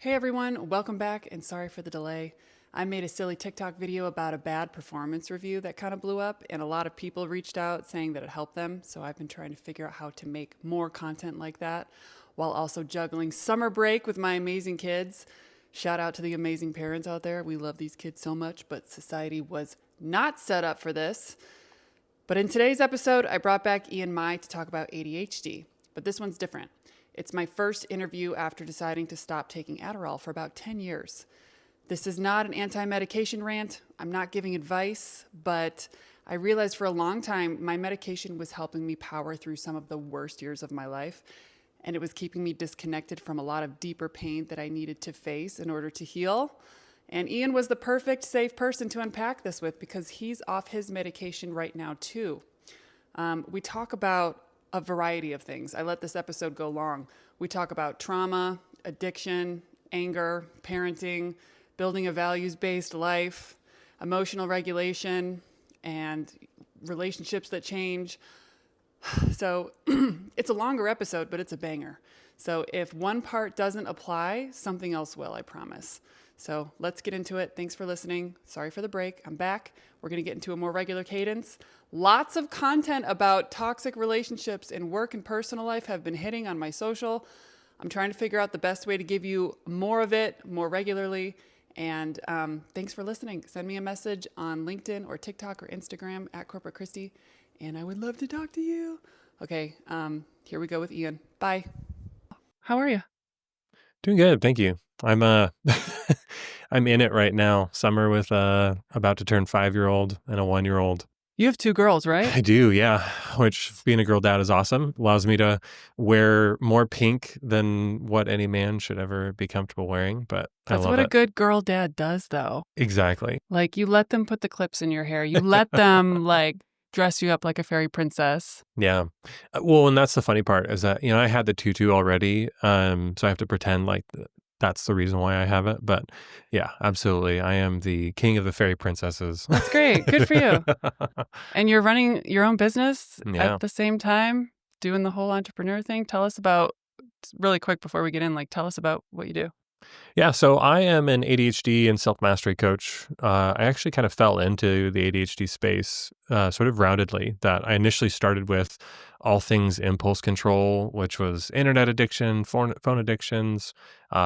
Hey everyone, welcome back and sorry for the delay. I made a silly TikTok video about a bad performance review that kind of blew up, and a lot of people reached out saying that it helped them. So I've been trying to figure out how to make more content like that while also juggling summer break with my amazing kids. Shout out to the amazing parents out there. We love these kids so much, but society was not set up for this. But in today's episode, I brought back Ian Mai to talk about ADHD, but this one's different. It's my first interview after deciding to stop taking Adderall for about 10 years. This is not an anti-medication rant. I'm not giving advice, but I realized for a long time my medication was helping me power through some of the worst years of my life, and it was keeping me disconnected from a lot of deeper pain that I needed to face in order to heal. And Ian was the perfect, safe person to unpack this with because he's off his medication right now too. We talk about a variety of things. I let this episode go long. We talk about trauma, addiction, anger, parenting, building a values-based life, emotional regulation, and relationships that change. So it's a longer episode, but it's a banger. So if one part doesn't apply, something else will, I promise. So let's get into it. Thanks for listening. Sorry for the break. I'm back. We're going to get into a more regular cadence. Lots of content about toxic relationships in work and personal life have been hitting on my social. I'm trying to figure out the best way to give you more of it more regularly. And thanks for listening. Send me a message on LinkedIn or TikTok or Instagram at Corporate Christy, and I would love to talk to you. Okay, here we go with Ian. Bye. How are you? Doing good, thank you. I'm I'm in it right now. Summer with about to turn 5-year-old and a 1-year-old. You have 2 girls, right? I do, yeah. Which being a girl dad is awesome. Allows me to wear more pink than what any man should ever be comfortable wearing. But That's I love what it. a good girl dad does, though. Exactly. Like, you let them put the clips in your hair. You let them, dress you up like a fairy princess. Yeah. Well, and that's the funny part is that, I had the tutu already. So I have to pretend like that's the reason why I have it. But yeah, absolutely. I am the king of the fairy princesses. That's great. Good for you. And you're running your own business at the same time, doing the whole entrepreneur thing. Tell us about, really quick before we get in, tell us about what you do. Yeah, so I am an ADHD and self-mastery coach. I actually kind of fell into the ADHD space sort of roundedly. That I initially started with all things impulse control, which was internet addiction, phone addictions,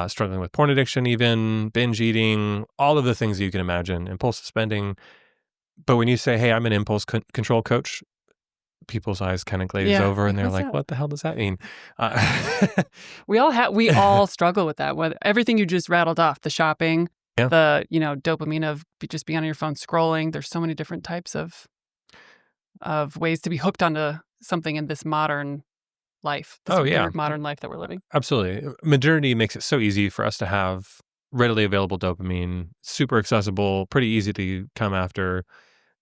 struggling with porn addiction even, binge eating, all of the things that you can imagine, impulsive spending. But when you say, hey, I'm an impulse control coach, people's eyes kind of glaze over and they're like, what the hell does that mean? We all struggle with that. Everything you just rattled off, the shopping, the, dopamine of just being on your phone scrolling. There's so many different types of ways to be hooked onto something in this modern life. This weird modern life that we're living. Absolutely. Modernity makes it so easy for us to have readily available dopamine, super accessible, pretty easy to come after.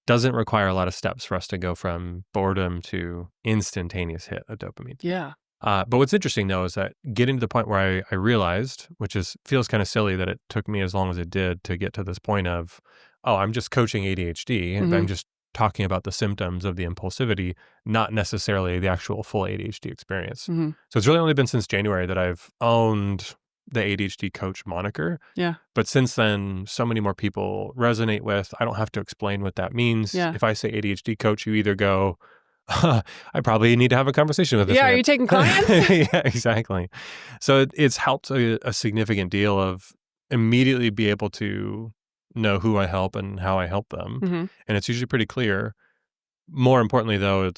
Doesn't require a lot of steps for us to go from boredom to instantaneous hit of dopamine. Yeah. But what's interesting, though, is that getting to the point where I realized, which feels kind of silly that it took me as long as it did to get to this point of, I'm just coaching ADHD, and I'm just talking about the symptoms of the impulsivity, not necessarily the actual full ADHD experience. Mm-hmm. So it's really only been since January that I've owned the ADHD coach moniker. Yeah. But since then, so many more people resonate with, I don't have to explain what that means. Yeah. If I say ADHD coach, you either go, I probably need to have a conversation with this man. Are you taking clients? Yeah, exactly. So it's helped a significant deal of immediately be able to know who I help and how I help them. Mm-hmm. And it's usually pretty clear. More importantly, though,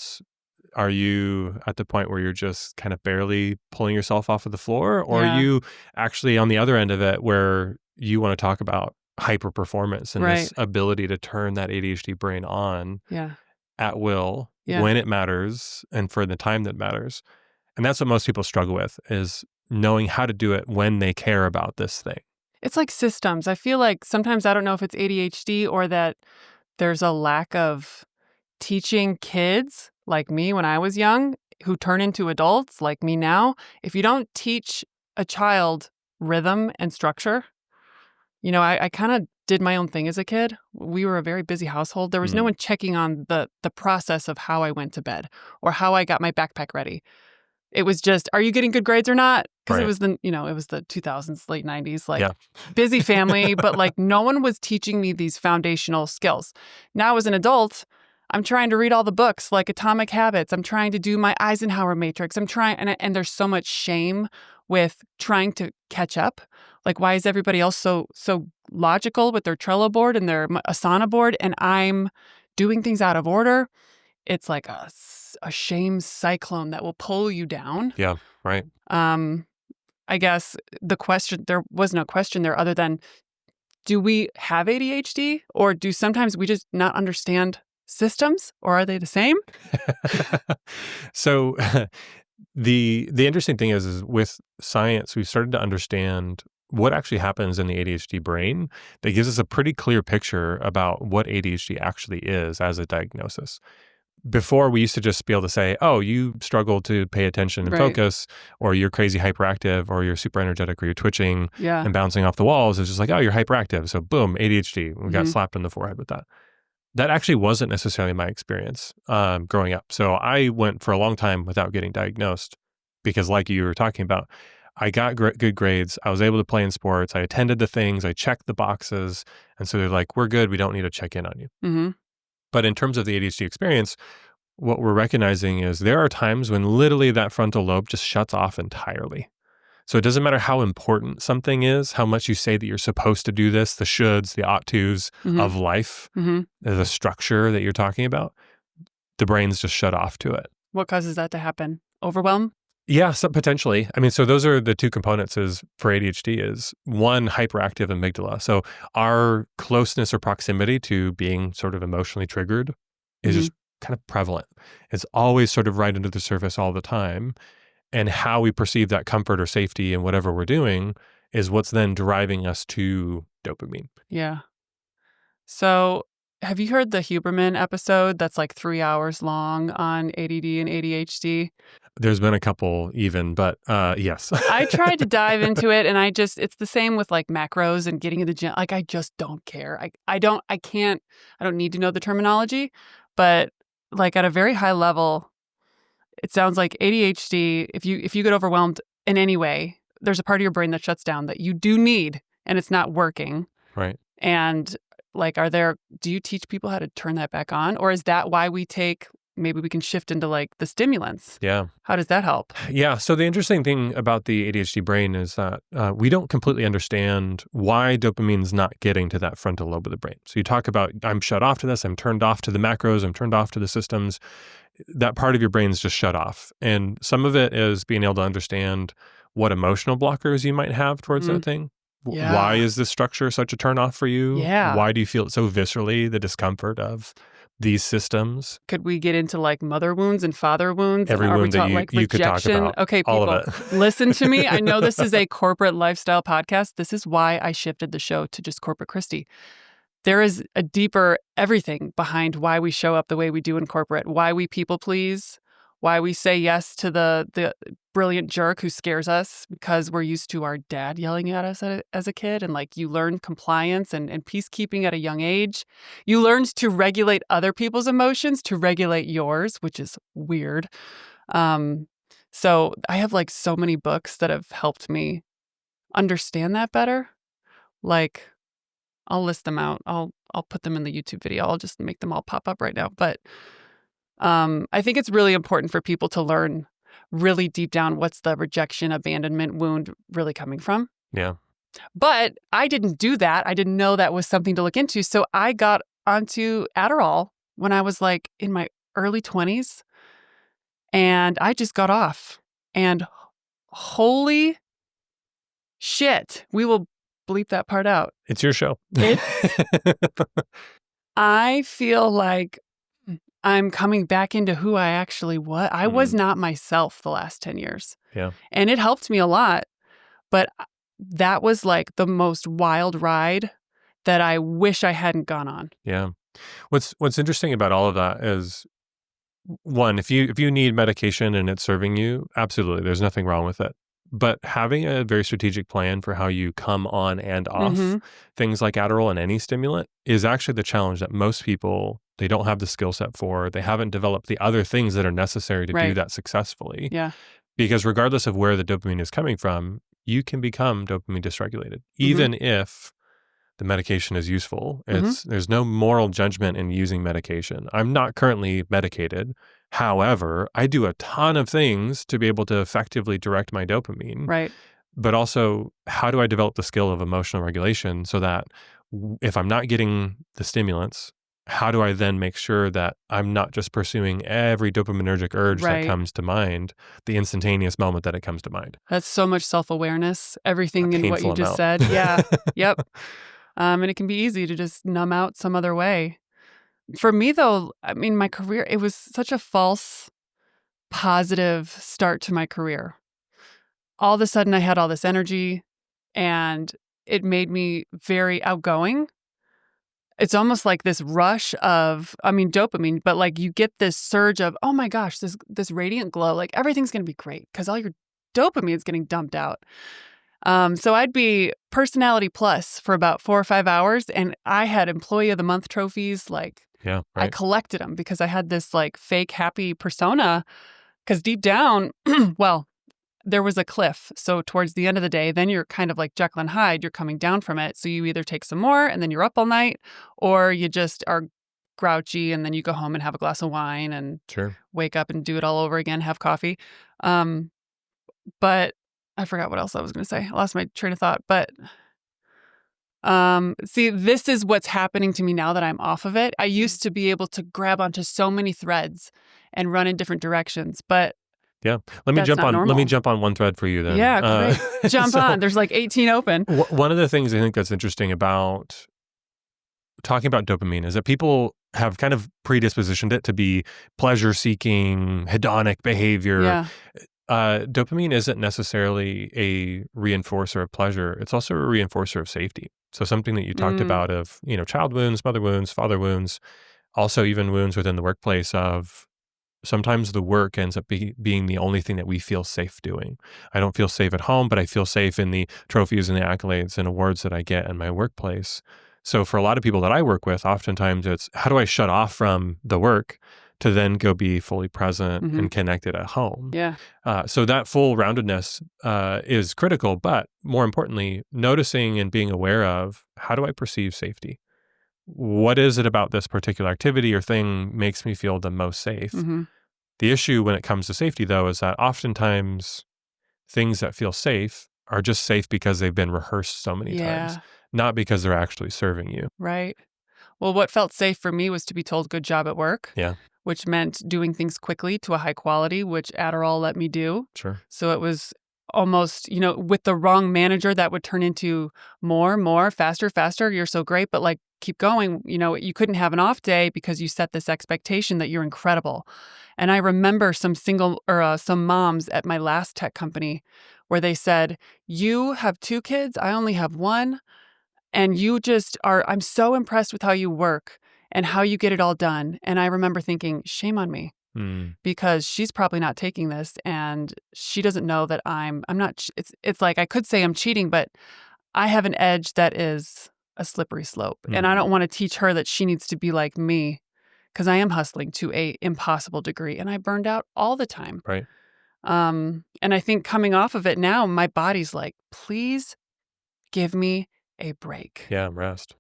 are you at the point where you're just kind of barely pulling yourself off of the floor? Or are you actually on the other end of it where you want to talk about hyper performance and this ability to turn that ADHD brain on at will when it matters and for the time that matters? And that's what most people struggle with, is knowing how to do it when they care about this thing. It's like systems. I feel like sometimes I don't know if it's ADHD or that there's a lack of teaching kids like me when I was young who turn into adults like me now. If you don't teach a child rhythm and structure, I kind of did my own thing as a kid. We were a very busy household. There was no one checking on the process of how I went to bed or how I got my backpack ready. It was just, are you getting good grades or not? Because Right. it was it was the 2000s, late 90s, like Yeah. busy family, but like no one was teaching me these foundational skills. Now as an adult, I'm trying to read all the books like Atomic Habits. I'm trying to do my Eisenhower Matrix. I'm trying, and there's so much shame with trying to catch up. Like, why is everybody else so logical with their Trello board and their Asana board, and I'm doing things out of order? It's like a shame cyclone that will pull you down. Yeah. Right. I guess there was no question there other than, do we have ADHD, or do sometimes we just not understand systems, or are they the same? So the interesting thing is with science, we've started to understand what actually happens in the ADHD brain that gives us a pretty clear picture about what ADHD actually is as a diagnosis. Before, we used to just be able to say, oh, you struggle to pay attention and Right. focus, or you're crazy hyperactive, or you're super energetic, or you're twitching Yeah. and bouncing off the walls. It's just like, oh, you're hyperactive. So boom, ADHD. We got Mhm. slapped in the forehead with that. That actually wasn't necessarily my experience growing up. So I went for a long time without getting diagnosed because, like you were talking about, I got good grades. I was able to play in sports. I attended the things. I checked the boxes. And so they're like, we're good. We don't need to check in on you. Mm-hmm. But in terms of the ADHD experience, what we're recognizing is there are times when literally that frontal lobe just shuts off entirely. So it doesn't matter how important something is, how much you say that you're supposed to do this, the shoulds, the ought tos Mm-hmm. of life, Mm-hmm. the structure that you're talking about, the brain's just shut off to it. What causes that to happen? Overwhelm? Yeah, so potentially. I mean, so those are the two components is for ADHD is one, hyperactive amygdala. So our closeness or proximity to being sort of emotionally triggered is just kind of prevalent. It's always sort of right under the surface all the time. And how we perceive that comfort or safety in whatever we're doing is what's then driving us to dopamine. Yeah. So have you heard the Huberman episode that's like 3 hours long on ADD and ADHD? There's been a couple even, but yes. I tried to dive into it, and it's the same with like macros and getting in the gym. Like, I just don't care. I don't need to know the terminology, but like at a very high level, it sounds like ADHD, if you get overwhelmed in any way, there's a part of your brain that shuts down that you do need, and it's not working. Right. And like, do you teach people how to turn that back on? Or is that why maybe we can shift into like the stimulants? Yeah. How does that help? Yeah. So the interesting thing about the ADHD brain is that we don't completely understand why dopamine's not getting to that frontal lobe of the brain. So you talk about, I'm shut off to this, I'm turned off to the macros, I'm turned off to the systems. That part of your brain's just shut off. And some of it is being able to understand what emotional blockers you might have towards that thing. Yeah. Why is this structure such a turnoff for you? Yeah. Why do you feel it so viscerally, the discomfort of these systems? Could we get into like mother wounds and father wounds? Every Are we wound that like you could talk rejection? about. Okay, people, all of it. listen to me. I know this is a corporate lifestyle podcast. This is why I shifted the show to just Corporate Christy. There is a deeper everything behind why we show up the way we do in corporate, why we people please, why we say yes to the brilliant jerk who scares us because we're used to our dad yelling at us as a kid. And like, you learn compliance and peacekeeping at a young age. You learned to regulate other people's emotions to regulate yours, which is weird. So I have like so many books that have helped me understand that better. Like, I'll list them out. I'll put them in the YouTube video. I'll just make them all pop up right now. But I think it's really important for people to learn really deep down what's the rejection, abandonment wound really coming from. Yeah. But I didn't do that. I didn't know that was something to look into. So I got onto Adderall when I was like in my early 20s. And I just got off. And holy shit, we will bleep that part out. It's your show. I feel like I'm coming back into who I actually was. I was not myself the last 10 years. Yeah. And it helped me a lot. But that was like the most wild ride that I wish I hadn't gone on. Yeah. What's interesting about all of that is, one, if you need medication and it's serving you, absolutely, there's nothing wrong with it. But having a very strategic plan for how you come on and off things like Adderall and any stimulant is actually the challenge that most people, they don't have the skill set for. They haven't developed the other things that are necessary to do that successfully. Yeah. Because regardless of where the dopamine is coming from, you can become dopamine dysregulated, even if the medication is useful. There's no moral judgment in using medication. I'm not currently medicated. However, I do a ton of things to be able to effectively direct my dopamine. Right. But also, how do I develop the skill of emotional regulation so that if I'm not getting the stimulants, how do I then make sure that I'm not just pursuing every dopaminergic urge that Right. comes to mind, the instantaneous moment that it comes to mind? That's so much self-awareness, A everything in what you painful just amount. said. Yeah. Yep. And it can be easy to just numb out some other way. For me, though, I mean, my career, it was such a false positive start to my career. All of a sudden, I had all this energy and it made me very outgoing. It's almost like this rush of, I mean, dopamine, but like you get this surge of, oh my gosh, this radiant glow, like everything's going to be great because all your dopamine is getting dumped out. So I'd be personality plus for about 4 or 5 hours, and I had employee of the month trophies. Like Yeah, I right. collected them because I had this like fake happy persona. Because deep down, well, there was a cliff. So towards the end of the day, then you're kind of like Jekyll and Hyde. You're coming down from it. So you either take some more and then you're up all night, or you just are grouchy and then you go home and have a glass of wine and Sure. wake up and do it all over again, have coffee. But I forgot what else I was going to say. I lost my train of thought. But see, this is what's happening to me now that I'm off of it. I used to be able to grab onto so many threads and run in different directions, but Yeah. Let me that's jump not on. Let normal. me jump on one thread for you then. Yeah, great. Jump So, on. There's like 18 open. One of the things I think that's interesting about talking about dopamine is that people have kind of predispositioned it to be pleasure-seeking, hedonic behavior. Yeah. Dopamine isn't necessarily a reinforcer of pleasure. It's also a reinforcer of safety. So something that you talked about of, child wounds, mother wounds, father wounds, also even wounds within the workplace of sometimes the work ends up being the only thing that we feel safe doing. I don't feel safe at home, but I feel safe in the trophies and the accolades and awards that I get in my workplace. So for a lot of people that I work with, oftentimes it's how do I shut off from the work to then go be fully present and connected at home? Yeah. So that full roundedness is critical, but more importantly, noticing and being aware of how do I perceive safety? What is it about this particular activity or thing makes me feel the most safe? The issue when it comes to safety, though, is that oftentimes things that feel safe are just safe because they've been rehearsed so many times, not because they're actually serving you. Right. Well, what felt safe for me was to be told good job at work. Yeah. Which meant doing things quickly to a high quality, which Adderall let me do. Sure. So it was almost, with the wrong manager, that would turn into more, faster, you're so great, but like keep going. You couldn't have an off day because you set this expectation that you're incredible. And I remember some moms at my last tech company where they said, you have 2 kids, I only have 1. And you just I'm so impressed with how you work and how you get it all done. And I remember thinking, shame on me, because she's probably not taking this and she doesn't know that I'm not, it's like I could say I'm cheating, but I have an edge that is a slippery slope. And I don't want to teach her that she needs to be like me, because I am hustling to a impossible degree and I burned out all the time. Right. And I think coming off of it now, my body's like, please give me a break. Yeah, rest.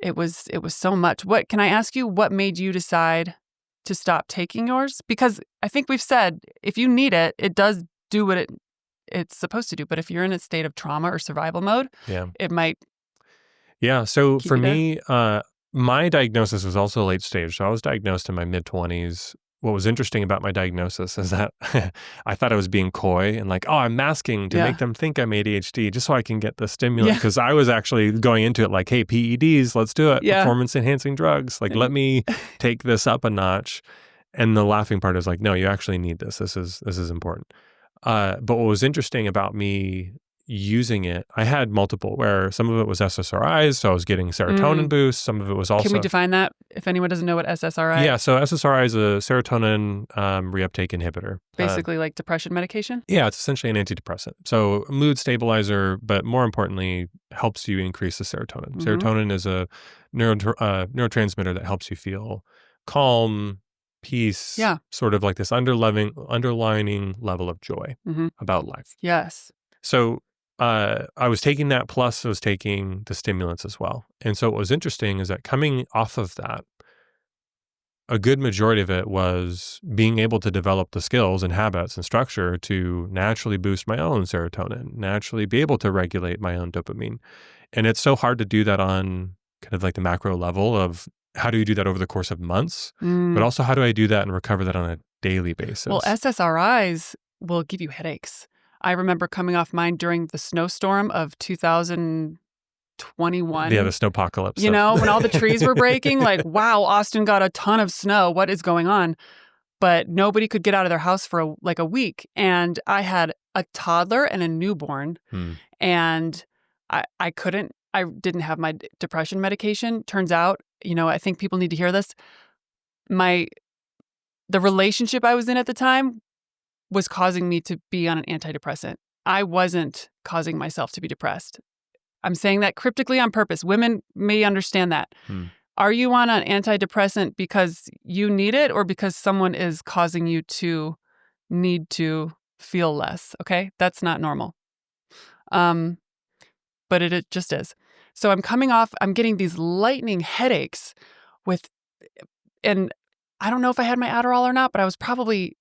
It was so much. What can I ask you? What made you decide to stop taking yours? Because I think we've said if you need it, it does do what it's supposed to do. But if you're in a state of trauma or survival mode, it might. Yeah. So keep for you there. me, my diagnosis was also late stage. So I was diagnosed in my mid-20s. What was interesting about my diagnosis is that I thought I was being coy and like, I'm masking to make them think I'm ADHD just so I can get the stimulant. Because I was actually going into it like, hey, PEDs, let's do it. Performance enhancing drugs. Like, let me take this up a notch. And the laughing part is like, no, you actually need this. This is important. But what was interesting about me using it, I had multiple where some of it was SSRIs, so I was getting serotonin boosts. Some of it was also... Can we define that if anyone doesn't know what SSRI is? Yeah, so SSRI is a serotonin reuptake inhibitor. Basically like depression medication? Yeah, it's essentially an antidepressant. So a mood stabilizer, but more importantly, helps you increase the serotonin. Serotonin is a neurotransmitter that helps you feel calm, peace, Yeah. sort of like this underlining level of joy about life. Yes. So I was taking that, plus I was taking the stimulants as well. And so what was interesting is that coming off of that, a good majority of it was being able to develop the skills and habits and structure to naturally boost my own serotonin, naturally be able to regulate my own dopamine. And it's so hard to do that on kind of like the macro level of how do you do that over the course of months, but also how do I do that and recover that on a daily basis? Well, SSRIs will give you headaches. I remember coming off mine during the snowstorm of 2021. Yeah, the snowpocalypse. You know, when all the trees were breaking, like, wow, Austin got a ton of snow. What is going on? But nobody could get out of their house for a week. And I had a toddler and a newborn. And I didn't have my depression medication. Turns out, I think people need to hear this. The relationship I was in at the time was causing me to be on an antidepressant. I wasn't causing myself to be depressed. I'm saying that cryptically on purpose. Women may understand that. Are you on an antidepressant because you need it or because someone is causing you to need to feel less? Okay? That's not normal. But it just is. So I'm getting these lightning headaches and I don't know if I had my Adderall or not, but I was probably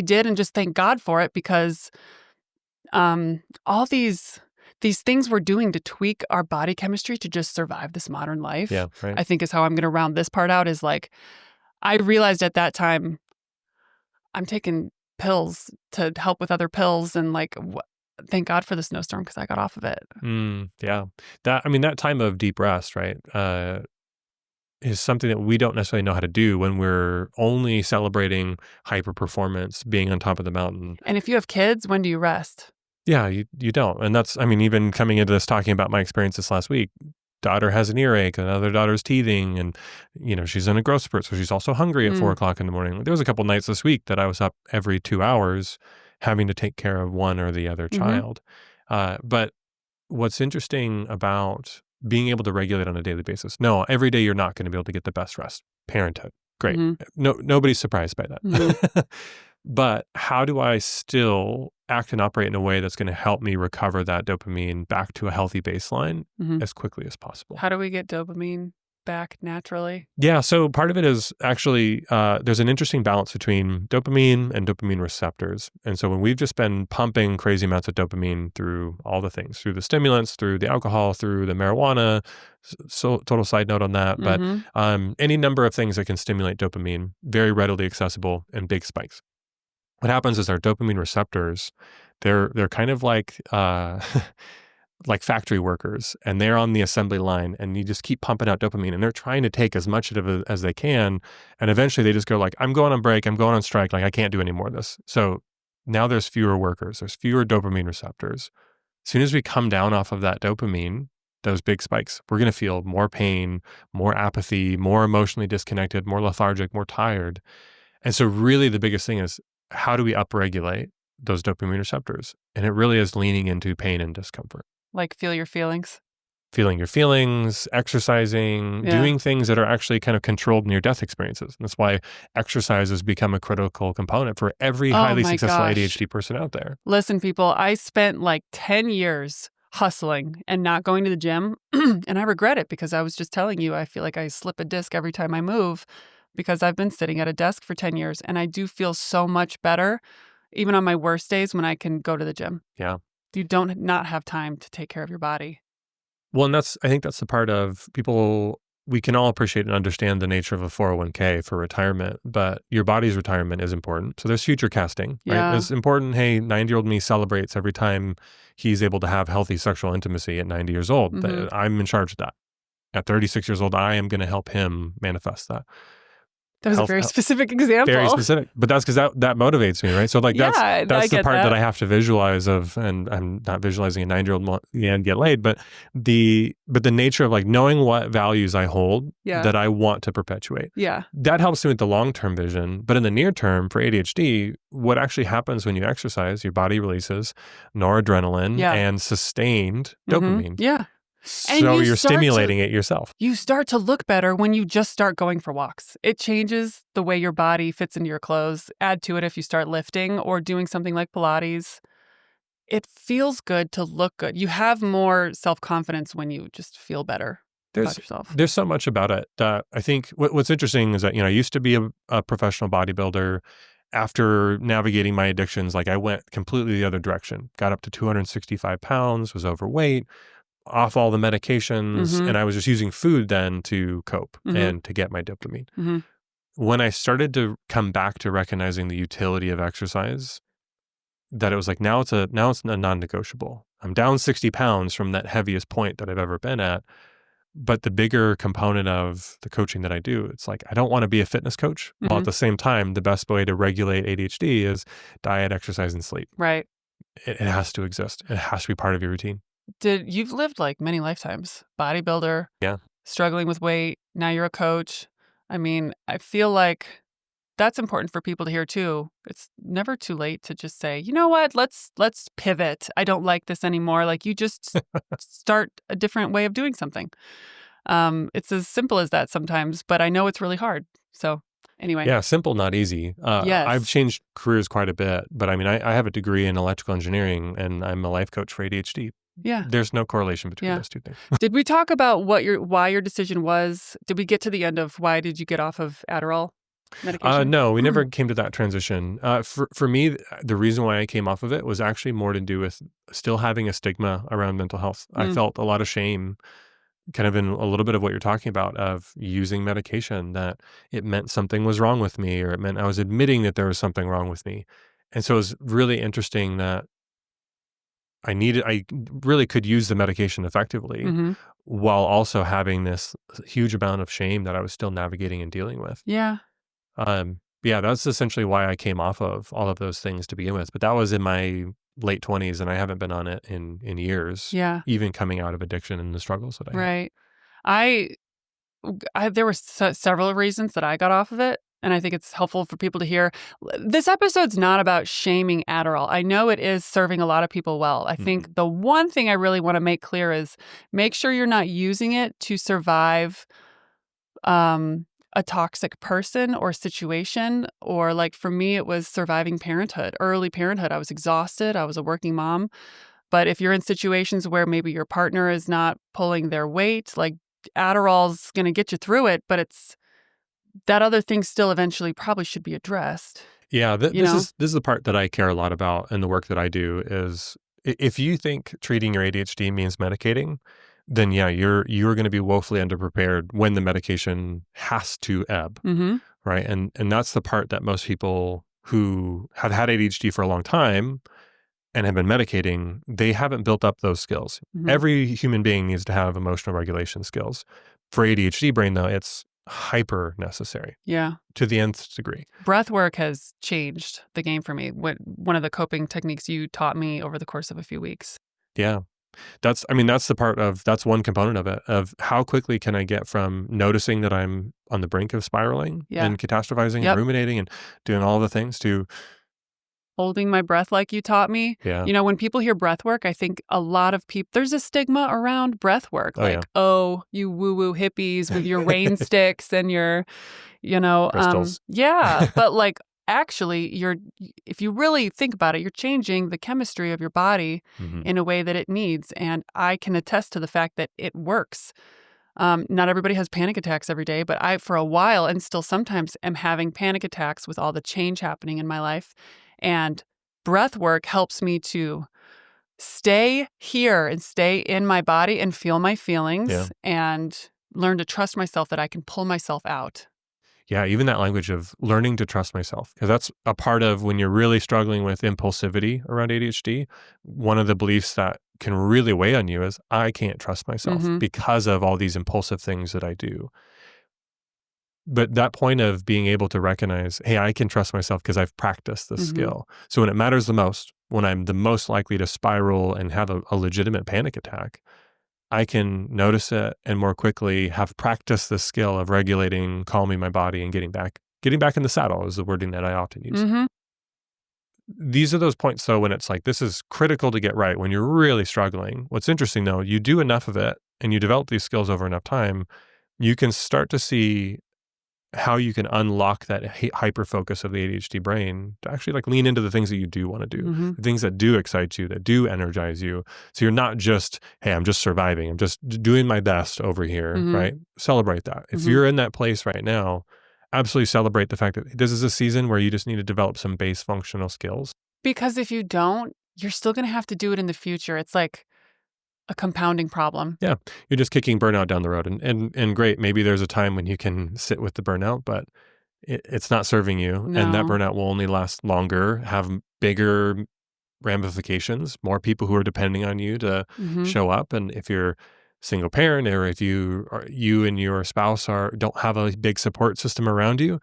did, and just thank God for it, because all these things we're doing to tweak our body chemistry to just survive this modern life, yeah, right. I think is how I'm going to round this part out, is like, I realized at that time I'm taking pills to help with other pills, and like, thank God for the snowstorm because I got off of it. Yeah. That time of deep rest, right, is something that we don't necessarily know how to do when we're only celebrating hyper performance, being on top of the mountain. And if you have kids, when do you rest? Yeah, you don't. And that's, even coming into this, talking about my experience this last week, daughter has an earache, another daughter's teething, and, she's in a growth spurt. So she's also hungry at 4:00 in the morning. There was a couple nights this week that I was up every 2 hours having to take care of one or the other child. But what's interesting about being able to regulate on a daily basis. No, every day you're not going to be able to get the best rest. Parenthood. Great. No, nobody's surprised by that. But how do I still act and operate in a way that's going to help me recover that dopamine back to a healthy baseline as quickly as possible? How do we get dopamine back naturally? Yeah, so part of it is actually there's an interesting balance between dopamine and dopamine receptors. And so when we've just been pumping crazy amounts of dopamine through all the things, through the stimulants, through the alcohol, through the marijuana, so total side note on that, but any number of things that can stimulate dopamine, very readily accessible in big spikes. What happens is our dopamine receptors, they're kind of like like factory workers, and they're on the assembly line, and you just keep pumping out dopamine, and they're trying to take as much of it as they can. And eventually they just go like, I'm going on break, I'm going on strike. Like, I can't do any more of this. So now there's fewer workers, there's fewer dopamine receptors. As soon as we come down off of that dopamine, those big spikes, we're going to feel more pain, more apathy, more emotionally disconnected, more lethargic, more tired. And so really the biggest thing is, how do we upregulate those dopamine receptors? And it really is leaning into pain and discomfort. Like feel your feelings. Feeling your feelings, exercising, doing things that are actually kind of controlled near-death experiences. And that's why exercise has become a critical component for every highly successful ADHD person out there. Listen, people, I spent like 10 years hustling and not going to the gym. And I regret it, because I was just telling you, I feel like I slip a disc every time I move, because I've been sitting at a desk for 10 years. And I do feel so much better, even on my worst days, when I can go to the gym. Yeah. You don't not have time to take care of your body. Well, and I think that's the part of people, we can all appreciate and understand the nature of a 401k for retirement, but your body's retirement is important. So there's future casting, right? Yeah. It's important. Hey, 90-year-old me celebrates every time he's able to have healthy sexual intimacy at 90 years old. I'm in charge of that. At 36 years old, I am going to help him manifest that. That was a very specific example. Very specific. But that's because that motivates me, right? So like that's the part that I have to visualize of, and I'm not visualizing a 9-year-old and get laid, but the nature of like knowing what values I hold that I want to perpetuate. Yeah. That helps me with the long-term vision. But in the near term for ADHD, what actually happens when you exercise, your body releases noradrenaline and sustained dopamine. Yeah. So you're stimulating it yourself. You start to look better when you just start going for walks. It changes the way your body fits into your clothes. Add to it if you start lifting or doing something like Pilates. It feels good to look good. You have more self-confidence when you just feel better about yourself. There's so much about it that I think what's interesting is that, I used to be a professional bodybuilder. After navigating my addictions, like I went completely the other direction, got up to 265 pounds, was overweight, off all the medications, and I was just using food then to cope and to get my dopamine. When I started to come back to recognizing the utility of exercise, that it was like, now it's a non-negotiable. I'm down 60 pounds from that heaviest point that I've ever been at. But the bigger component of the coaching that I do, it's like, I don't want to be a fitness coach. While at the same time, the best way to regulate ADHD is diet, exercise, and sleep. Right. It has to exist. It has to be part of your routine. You've lived like many lifetimes, bodybuilder, struggling with weight. Now you're a coach. I mean, I feel like that's important for people to hear too. It's never too late to just say, you know what, let's pivot. I don't like this anymore. Like you just start a different way of doing something. It's as simple as that sometimes, but I know it's really hard. So anyway. Yeah, simple, not easy. Yes. I've changed careers quite a bit, but I mean, I have a degree in electrical engineering and I'm a life coach for ADHD. Yeah. There's no correlation between those two things. Did we talk about why your decision was? Did we get to the end of why did you get off of Adderall medication? No, we never came to that transition. For me, the reason why I came off of it was actually more to do with still having a stigma around mental health. I felt a lot of shame, kind of in a little bit of what you're talking about, of using medication, that it meant something was wrong with me, or it meant I was admitting that there was something wrong with me. And so it was really interesting that I really could use the medication effectively while also having this huge amount of shame that I was still navigating and dealing with. Yeah. That's essentially why I came off of all of those things to begin with. But that was in my late 20s, and I haven't been on it in years. Yeah. Even coming out of addiction and the struggles that I had. There were several reasons that I got off of it, and I think it's helpful for people to hear. This episode's not about shaming Adderall. I know it is serving a lot of people well. I think the one thing I really want to make clear is make sure you're not using it to survive a toxic person or situation, or like for me, it was surviving parenthood, early parenthood. I was exhausted. I was a working mom. But if you're in situations where maybe your partner is not pulling their weight, like Adderall's going to get you through it, but it's that other thing still eventually probably should be addressed. Yeah, this is the part that I care a lot about in the work that I do is if you think treating your ADHD means medicating, then you're going to be woefully underprepared when the medication has to ebb, right? And that's the part that most people who have had ADHD for a long time and have been medicating, they haven't built up those skills. Every human being needs to have emotional regulation skills. For ADHD brain, though, it's hyper necessary. Yeah. To the nth degree. Breathwork has changed the game for me. One of the coping techniques you taught me over the course of a few weeks. Yeah. That's one component of it, of how quickly can I get from noticing that I'm on the brink of spiraling and catastrophizing and ruminating and doing all the things to holding my breath like you taught me. Yeah. When people hear breath work, I think a lot of people, there's a stigma around breath work. You woo-woo hippies with your rain sticks and your, crystals. But like, actually, if you really think about it, you're changing the chemistry of your body in a way that it needs. And I can attest to the fact that it works. Not everybody has panic attacks every day, but I, for a while, and still sometimes am having panic attacks with all the change happening in my life. And breath work helps me to stay here and stay in my body and feel my feelings and learn to trust myself that I can pull myself out. Yeah, even that language of learning to trust myself, because that's a part of when you're really struggling with impulsivity around ADHD. One of the beliefs that can really weigh on you is I can't trust myself because of all these impulsive things that I do. But that point of being able to recognize, hey, I can trust myself because I've practiced this skill. So when it matters the most, when I'm the most likely to spiral and have a legitimate panic attack, I can notice it and more quickly have practiced the skill of regulating, calming my body and getting back in the saddle is the wording that I often use. These are those points, though, when it's like, this is critical to get right when you're really struggling. What's interesting, though, you do enough of it and you develop these skills over enough time, you can start to see how you can unlock that hyper focus of the ADHD brain to actually like lean into the things that you do want to do, Mm-hmm. the things that do excite you, that do energize you. So you're not just, hey, I'm just surviving. I'm just doing my best over here, Mm-hmm. right? Celebrate that. If Mm-hmm. you're in that place right now, absolutely celebrate the fact that this is a season where you just need to develop some base functional skills. Because if you don't, you're still going to have to do it in the future. It's like a compounding problem. Yeah. You're just kicking burnout down the road. And great, maybe there's a time when you can sit with the burnout, but it's not serving you. And that No. burnout will only last longer, have bigger ramifications, more people who are depending on you to Mm-hmm. show up. And if you're single parent, or if you and your spouse don't have a big support system around you,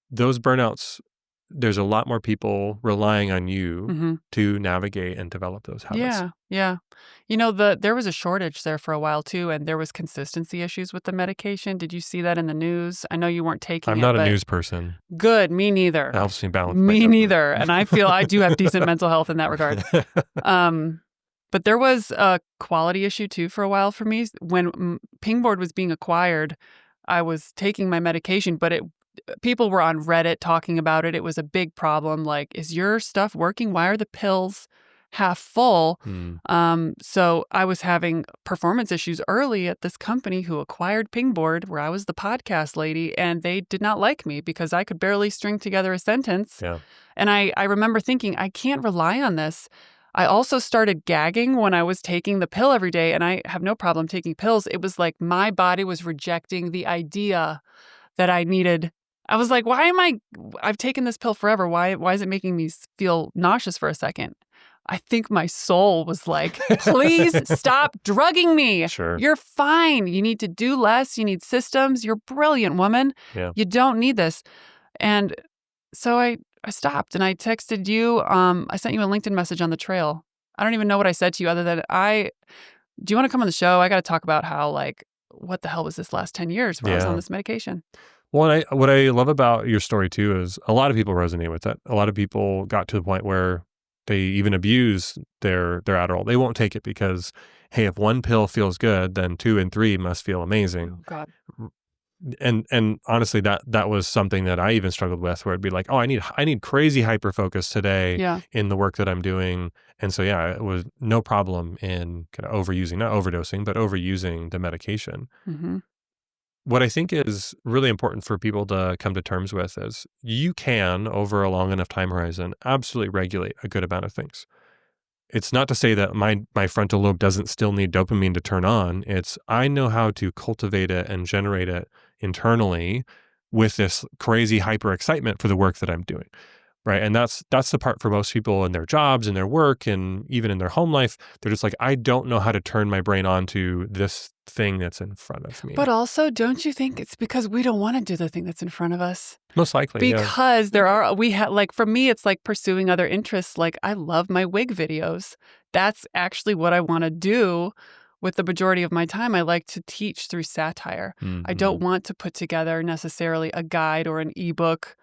those burnouts, there's a lot more people relying on you Mm-hmm. to navigate and develop those habits. Yeah, yeah. There was a shortage there for a while too, and there was consistency issues with the medication. Did you see that in the news? I know you weren't taking I'm it, not a but news person. good. Me neither. It helps me balance my Me temper. neither. And I feel I do have decent mental health in that regard. But there was a quality issue too for a while for me. When Pingboard was being acquired, I was taking my medication, but people were on Reddit talking about it. It was a big problem. Like, is your stuff working? Why are the pills half full? So I was having performance issues early at this company who acquired Pingboard, where I was the podcast lady, and they did not like me because I could barely string together a sentence. Yeah. And I remember thinking, I can't rely on this. I also started gagging when I was taking the pill every day, and I have no problem taking pills. It was like my body was rejecting the idea that I needed. I was like, I've taken this pill forever. Why is it making me feel nauseous for a second? I think my soul was like, please stop drugging me. Sure. You're fine. You need to do less. You need systems. You're brilliant, woman. Yeah. You don't need this. And so I stopped and I texted you. I sent you a LinkedIn message on the trail. I don't even know what I said to you other than do you want to come on the show? I got to talk about how, like, what the hell was this last 10 years where I was on this medication? Well, what I love about your story too is a lot of people resonate with that. A lot of people got to the point where they even abuse their Adderall. They won't take it because, hey, if one pill feels good, then 2 and 3 must feel amazing. Oh, God. And honestly, that was something that I even struggled with, where it'd be like, oh, I need crazy hyper focus today in the work that I'm doing. And so, yeah, it was no problem in kind of overusing, not overdosing, but overusing the medication. Mm-hmm. What I think is really important for people to come to terms with is you can, over a long enough time horizon, absolutely regulate a good amount of things. It's not to say that my frontal lobe doesn't still need dopamine to turn on. It's I know how to cultivate it and generate it internally with this crazy hyper excitement for the work that I'm doing. Right. And that's the part for most people in their jobs, in their work, and even in their home life. They're just like, I don't know how to turn my brain on to this thing that's in front of me. But also, don't you think it's because we don't want to do the thing that's in front of us? Most likely, because for me, it's like pursuing other interests. Like, I love my wig videos. That's actually what I want to do with the majority of my time. I like to teach through satire. Mm-hmm. I don't want to put together necessarily a guide or an ebook.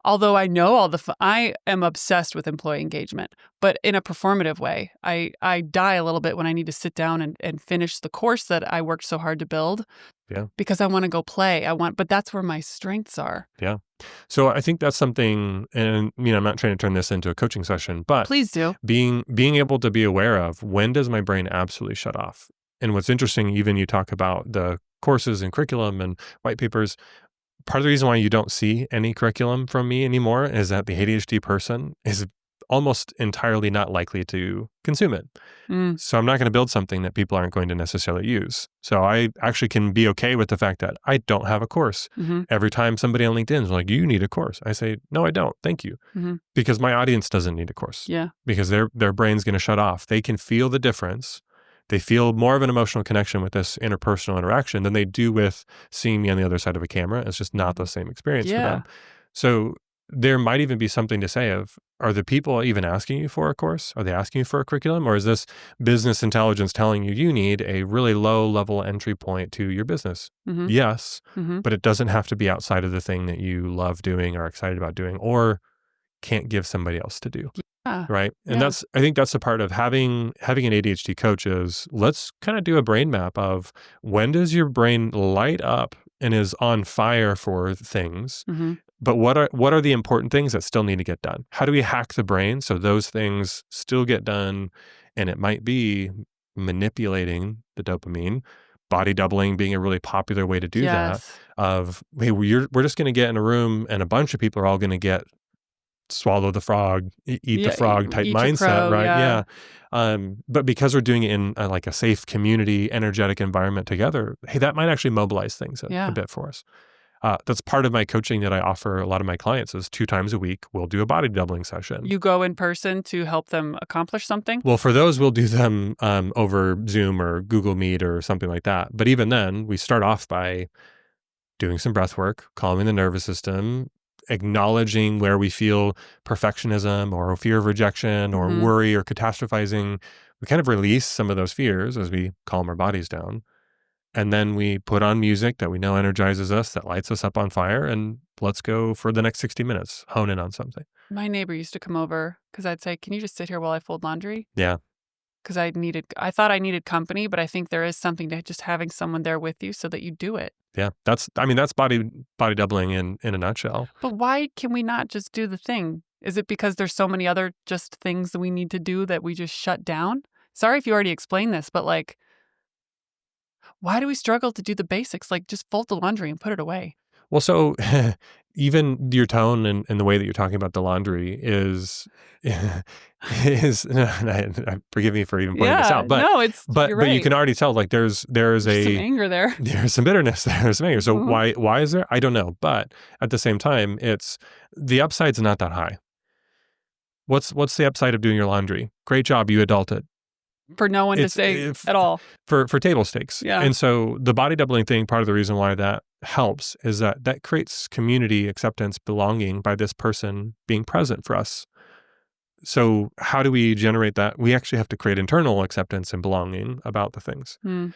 Although I know I am obsessed with employee engagement, but in a performative way. I die a little bit when I need to sit down and finish the course that I worked so hard to build. Yeah. Because I want to go play. But that's where my strengths are. Yeah. So I think that's something, and I'm not trying to turn this into a coaching session, but please do. Being able to be aware of when does my brain absolutely shut off. And what's interesting, even you talk about the courses and curriculum and white papers. Part of the reason why you don't see any curriculum from me anymore is that the ADHD person is almost entirely not likely to consume it. So I'm not going to build something that people aren't going to necessarily use. So I actually can be okay with the fact that I don't have a course. Mm-hmm. Every time somebody on LinkedIn is like, you need a course. I say, no, I don't. Thank you. Mm-hmm. Because my audience doesn't need a course. Yeah. Because their brain's going to shut off. They can feel the difference. They feel more of an emotional connection with this interpersonal interaction than they do with seeing me on the other side of a camera. It's just not the same experience for them. So there might even be something to say of, are the people even asking you for a course? Are they asking you for a curriculum? Or is this business intelligence telling you need a really low level entry point to your business? Mm-hmm. Yes, mm-hmm. but it doesn't have to be outside of the thing that you love doing or excited about doing or can't give somebody else to do. right? And Yeah. I think that's the part of having an ADHD coach is let's kind of do a brain map of when does your brain light up and is on fire for things, Mm-hmm. but what are the important things that still need to get done? How do we hack the brain so those things still get done? And it might be manipulating the dopamine, body doubling being a really popular way to do that. Yes. Of hey, we're just going to get in a room and a bunch of people are all going to get swallow the frog, eat the Yeah. frog type Eat your mindset, crow. right? Yeah. Yeah. But because we're doing it in like a safe community, energetic environment together, hey, that might actually mobilize things a Yeah. bit for us. That's part of my coaching that I offer a lot of my clients is 2 times a week, we'll do a body doubling session. You go in person to help them accomplish something? Well, for those, we'll do them over Zoom or Google Meet or something like that. But even then, we start off by doing some breath work, calming the nervous system, acknowledging where we feel perfectionism or fear of rejection or Mm-hmm. worry or catastrophizing. We kind of release some of those fears as we calm our bodies down. And then we put on music that we know energizes us, that lights us up on fire, and let's go for the next 60 minutes, hone in on something. My neighbor used to come over because I'd say, "Can you just sit here while I fold laundry?" Yeah. Because I thought I needed company, but I think there is something to just having someone there with you so that you do it. Yeah. That's body doubling in a nutshell. But why can we not just do the thing? Is it because there's so many other just things that we need to do that we just shut down? Sorry if you already explained this, but like, why do we struggle to do the basics? Like, just fold the laundry and put it away. Well, so even your tone and the way that you're talking about the laundry is forgive me for even pointing this Yeah, out, no, you're but you right. can already tell like there's There's some anger there. there's some bitterness there's some anger. So Mhm. why is there? I don't know, but at the same time, it's the upside's not that high. What's the upside of doing your laundry? Great job, you adulted. For no one to It's say if at all. for table stakes. Yeah. And so the body doubling thing, part of the reason why that helps is that creates community acceptance, belonging by this person being present for us. So how do we generate that? We actually have to create internal acceptance and belonging about the things. Hmm.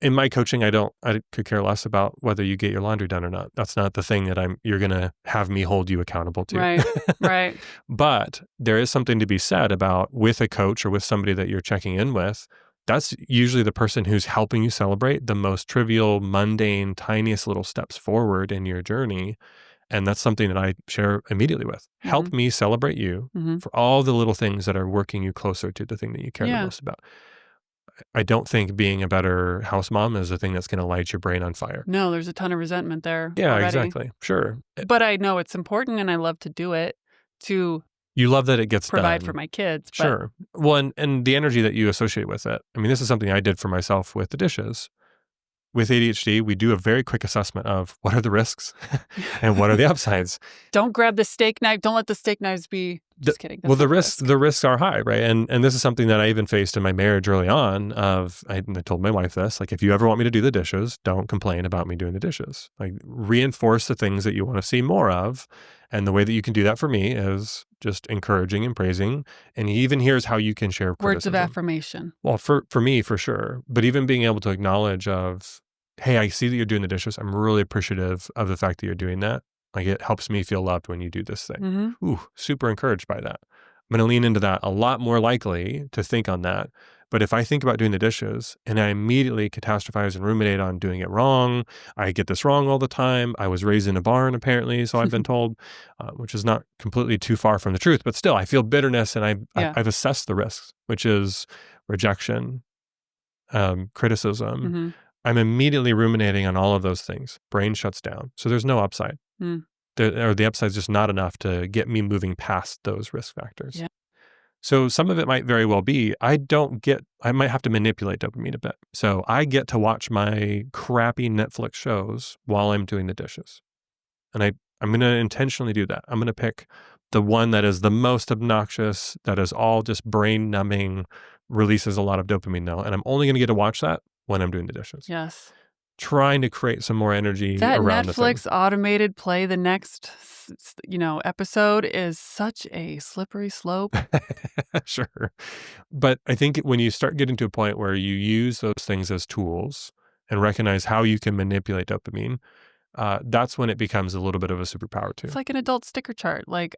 In my coaching, I could care less about whether you get your laundry done or not. That's not the thing that you're going to have me hold you accountable to. Right, right. But there is something to be said about with a coach or with somebody that you're checking in with. That's usually the person who's helping you celebrate the most trivial, mundane, tiniest little steps forward in your journey. And that's something that I share immediately with. Help me celebrate you Mhm. for all the little things that are working you closer to the thing that you care the Yeah. most about. I don't think being a better house mom is the thing that's going to light your brain on fire. No, there's a ton of resentment there Yeah, already. exactly. Sure. But I know it's important and I love to do it to You love that it gets provide done. for my kids. But Sure. Well, and the energy that you associate with it. I mean, this is something I did for myself with the dishes. With ADHD, we do a very quick assessment of what are the risks and what are the upsides. don't grab the steak knife. Don't let the steak knives be. Just kidding. That's Well, not a risk. the risks are high, right? And this is something that I even faced in my marriage early on. I told my wife this, like, if you ever want me to do the dishes, don't complain about me doing the dishes. Like, reinforce the things that you want to see more of, and the way that you can do that for me is just encouraging and praising. And even here's how you can share criticism. Words of affirmation. Well, for me, for sure. But even being able to acknowledge of, hey, I see that you're doing the dishes. I'm really appreciative of the fact that you're doing that. Like, it helps me feel loved when you do this thing. Mm-hmm. Ooh, super encouraged by that. I'm going to lean into that a lot more likely to think on that. But if I think about doing the dishes and I immediately catastrophize and ruminate on doing it wrong, I get this wrong all the time. I was raised in a barn, apparently, so I've been told, which is not completely too far from the truth. But still, I feel bitterness and I've assessed the risks, which is rejection, criticism. Mm-hmm. I'm immediately ruminating on all of those things. Brain shuts down. So there's no upside. Mm. The upside's just not enough to get me moving past those risk factors. Yeah. So some of it might very well be, I might have to manipulate dopamine a bit. So I get to watch my crappy Netflix shows while I'm doing the dishes. And I'm going to intentionally do that. I'm going to pick the one that is the most obnoxious, that is all just brain numbing, releases a lot of dopamine now. And I'm only going to get to watch that when I'm doing the dishes. Yes. Trying to create some more energy That around Netflix the automated play the next, episode is such a slippery slope. thing. Sure. But I think when you start getting to a point where you use those things as tools and recognize how you can manipulate dopamine, that's when it becomes a little bit of a superpower too. It's like an adult sticker chart. Like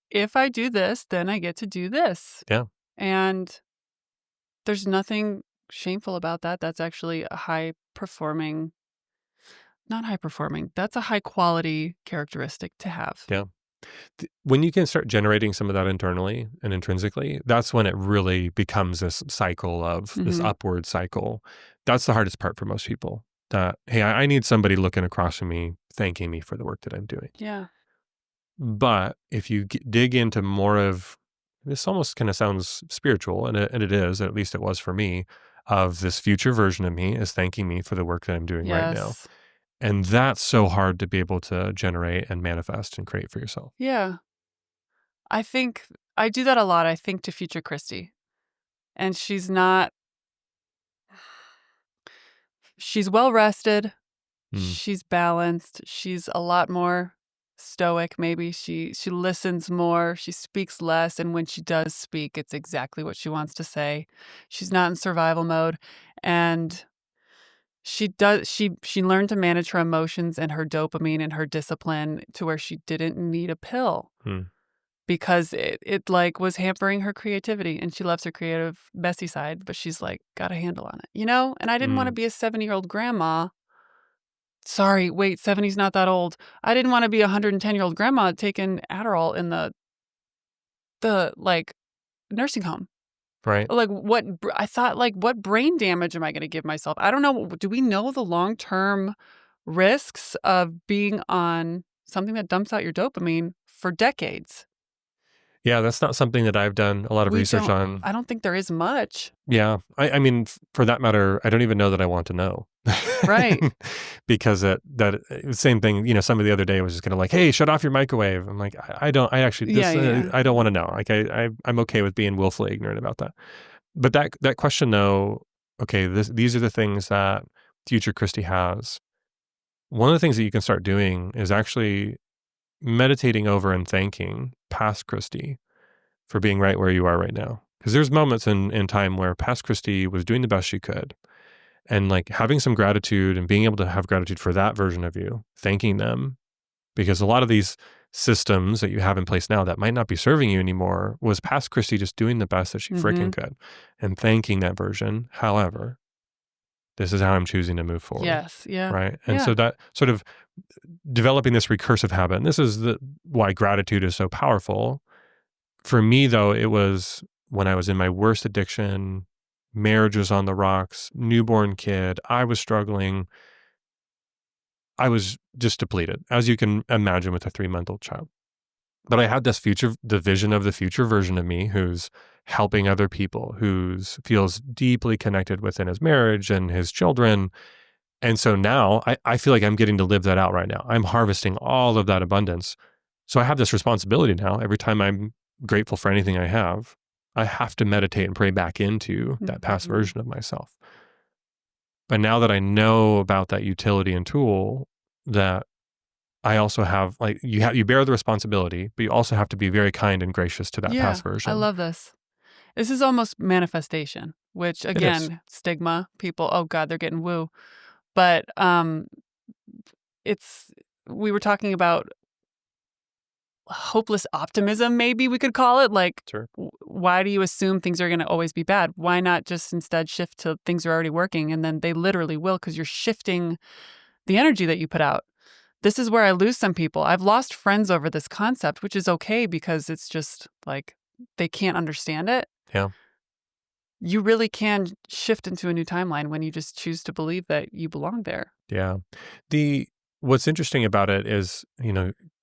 if I do this, then I get to do this. Yeah. And there's nothing shameful about that. That's actually a not high performing. That's a high quality characteristic to have. Yeah. When you can start generating some of that internally and intrinsically, that's when it really becomes this cycle of this upward cycle. That's the hardest part for most people. That, hey, I need somebody looking across from me, thanking me for the work that I'm doing. Yeah. But if you dig into more of this, almost kind of sounds spiritual, and it is, at least it was for me, of this future version of me is thanking me for the work that I'm doing right now. Yes. And that's so hard to be able to generate and manifest and create for yourself. Yeah. I think I do that a lot. I think to future Christy. And she's well rested. Mm, She's balanced. She's a lot more stoic, maybe. She listens more. She speaks less. And when she does speak, it's exactly what she wants to say. She's not in survival mode. And she learned to manage her emotions and her dopamine and her discipline to where she didn't need a pill. mm, Because it like was hampering her creativity, and she loves her creative messy side, but she's like got a handle on it, and I didn't want to mm. be a 70-year-old grandma. Sorry, wait, 70's not that old. I didn't want to be a 110-year-old grandma taking Adderall in the like nursing home. Right. Like I thought, like, what brain damage am I going to give myself? I don't know. Do we know the long-term risks of being on something that dumps out your dopamine for decades? Yeah, that's not something that I've done a lot of research on. I don't think there is much. Yeah. I mean, for that matter, I don't even know that I want to know. Right. Because same thing, somebody the other day was just kind of like, hey, shut off your microwave. I'm like, I don't want to know. Like, I'm okay with being willfully ignorant about that. But that question though, okay, these are the things that future Christy has. One of the things that you can start doing is actually meditating over and thanking past Christy for being right where you are right now. Because there's moments in time where past Christy was doing the best she could. And like having some gratitude and being able to have gratitude for that version of you, thanking them. Because a lot of these systems that you have in place now that might not be serving you anymore was past Christy just doing the best that she freaking could and thanking that version. However, this is how I'm choosing to move forward. Yes. Yeah. Right. And so that sort of developing this recursive habit, and this is why gratitude is so powerful. For me, though, it was when I was in my worst addiction, marriage was on the rocks, newborn kid, I was struggling. I was just depleted, as you can imagine with a 3-month-old child. But I had the vision of the future version of me who's helping other people, who feels deeply connected within his marriage and his children. And so now I feel like I'm getting to live that out right now. I'm harvesting all of that abundance. So I have this responsibility now. Every time I'm grateful for anything I have to meditate and pray back into that past version of myself. But now that I know about that utility and tool, that I also have, like, you bear the responsibility, but you also have to be very kind and gracious to that past version. I love this. This is almost manifestation, which again, stigma, people, oh God, they're getting woo. But we were talking about hopeless optimism, maybe we could call it. Like, Sure. Why do you assume things are going to always be bad? Why not just instead shift to things are already working? And then they literally will, because you're shifting the energy that you put out. This is where I lose some people. I've lost friends over this concept, which is okay because it's just like they can't understand it. Yeah. You really can shift into a new timeline when you just choose to believe that you belong there. Yeah. What's interesting about it is,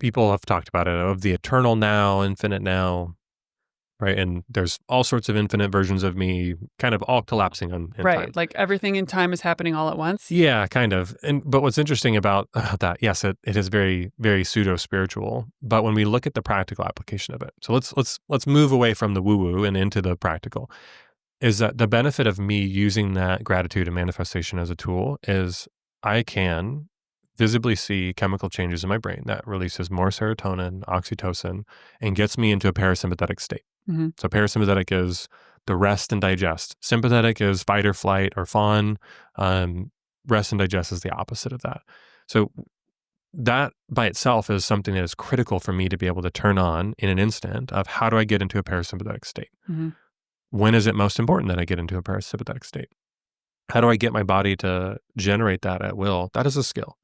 people have talked about it of the eternal now, infinite now, right? And there's all sorts of infinite versions of me kind of all collapsing in time. Like everything in time is happening all at once. Yeah, kind of. But what's interesting about that, yes, it is very, very pseudo-spiritual. But when we look at the practical application of it, so let's move away from the woo-woo and into the practical, is that the benefit of me using that gratitude and manifestation as a tool is I can visibly see chemical changes in my brain that releases more serotonin, oxytocin, and gets me into a parasympathetic state. Mm-hmm. So parasympathetic is the rest and digest. Sympathetic is fight or flight or fawn. Rest and digest is the opposite of that. So that by itself is something that is critical for me to be able to turn on in an instant of how do I get into a parasympathetic state? Mm-hmm. When is it most important that I get into a parasympathetic state? How do I get my body to generate that at will? That is a skill.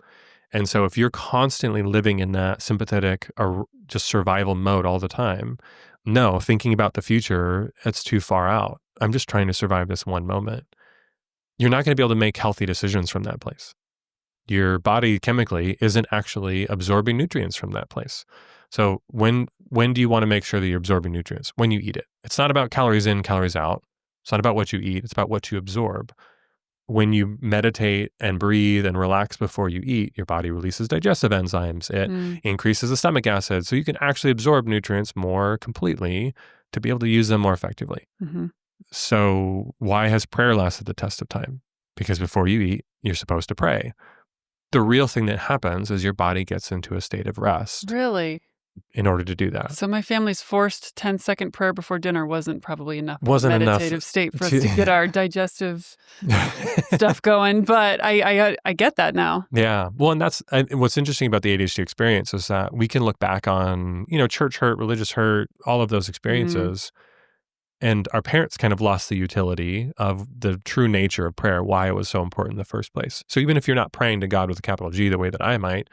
And so if you're constantly living in that sympathetic or just survival mode all the time, no, thinking about the future, it's too far out. I'm just trying to survive this one moment. You're not going to be able to make healthy decisions from that place. Your body chemically isn't actually absorbing nutrients from that place. So when do you want to make sure that you're absorbing nutrients? When you eat it. It's not about calories in, calories out. It's not about what you eat. It's about what you absorb. When you meditate and breathe and relax before you eat, your body releases digestive enzymes. It increases the stomach acid. So you can actually absorb nutrients more completely to be able to use them more effectively. Mm-hmm. So why has prayer lasted the test of time? Because before you eat, you're supposed to pray. The real thing that happens is your body gets into a state of rest. Really? In order to do that. So my family's forced 10-second prayer before dinner wasn't probably enough Wasn't meditative enough state for us to get our digestive stuff going. But I get that now. Yeah. Well, and that's what's interesting about the ADHD experience is that we can look back on, church hurt, religious hurt, all of those experiences. And our parents kind of lost the utility of the true nature of prayer, why it was so important in the first place. So even if you're not praying to God with a capital G the way that I might,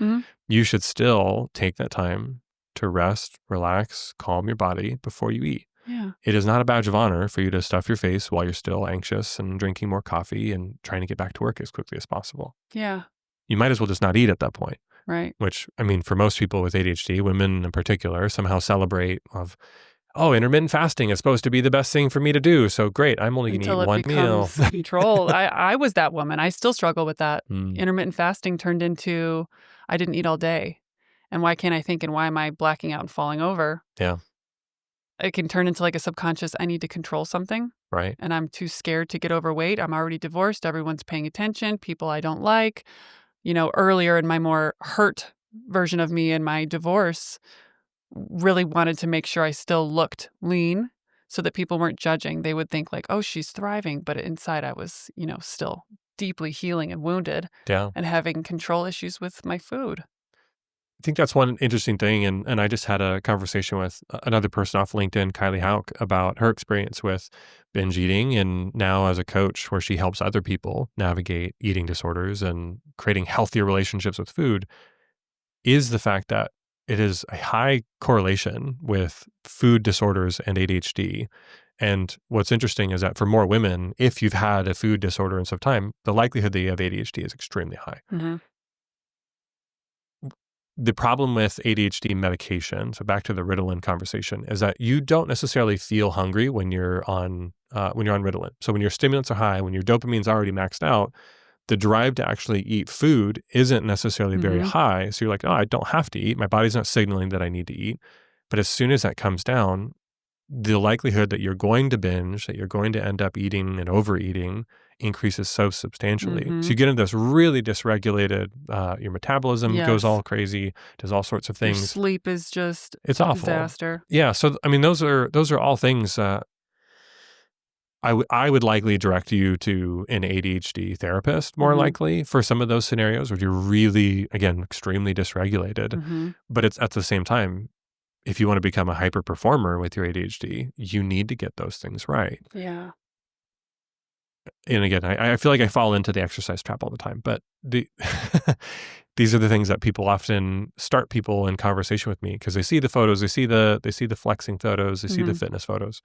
you should still take that time to rest, relax, calm your body before you eat. Yeah. It is not a badge of honor for you to stuff your face while you're still anxious and drinking more coffee and trying to get back to work as quickly as possible. Yeah. You might as well just not eat at that point. Right. Which, for most people with ADHD, women in particular, somehow celebrate of, intermittent fasting is supposed to be the best thing for me to do. So great, I'm only going to eat one meal. Control. I was that woman. I still struggle with that. Intermittent fasting turned into, I didn't eat all day. And why can't I think, and why am I blacking out and falling over? Yeah. It can turn into like a subconscious, I need to control something. Right. And I'm too scared to get overweight. I'm already divorced. Everyone's paying attention. People I don't like. Earlier in my more hurt version of me in my divorce, really wanted to make sure I still looked lean so that people weren't judging. They would think like, oh, she's thriving. But inside I was, still deeply healing and wounded and having control issues with my food. I think that's one interesting thing. And I just had a conversation with another person off LinkedIn, Kylie Hauk, about her experience with binge eating and now as a coach where she helps other people navigate eating disorders and creating healthier relationships with food, is the fact that it is a high correlation with food disorders and ADHD. And what's interesting is that for more women, if you've had a food disorder in some time, the likelihood that you have ADHD is extremely high. Mm-hmm. The problem with ADHD medication, so back to the Ritalin conversation, is that you don't necessarily feel hungry when you're on Ritalin. So when your stimulants are high, when your dopamine's already maxed out, the drive to actually eat food isn't necessarily very high. So you're like, oh, I don't have to eat. My body's not signaling that I need to eat. But as soon as that comes down, the likelihood that you're going to binge, that you're going to end up eating and overeating increases so substantially. So you get into this really dysregulated, your metabolism goes all crazy, does all sorts of things. Your sleep is just it's awful. Disaster. Yeah. So, those are all things I would likely direct you to an ADHD therapist more likely for some of those scenarios where you're really, again, extremely dysregulated. But it's at the same time, if you want to become a hyper performer with your ADHD, you need to get those things right. Yeah. And again, I feel like I fall into the exercise trap all the time, but these are the things that people often start people in conversation with me because they see the photos, they see the flexing photos, they see the fitness photos.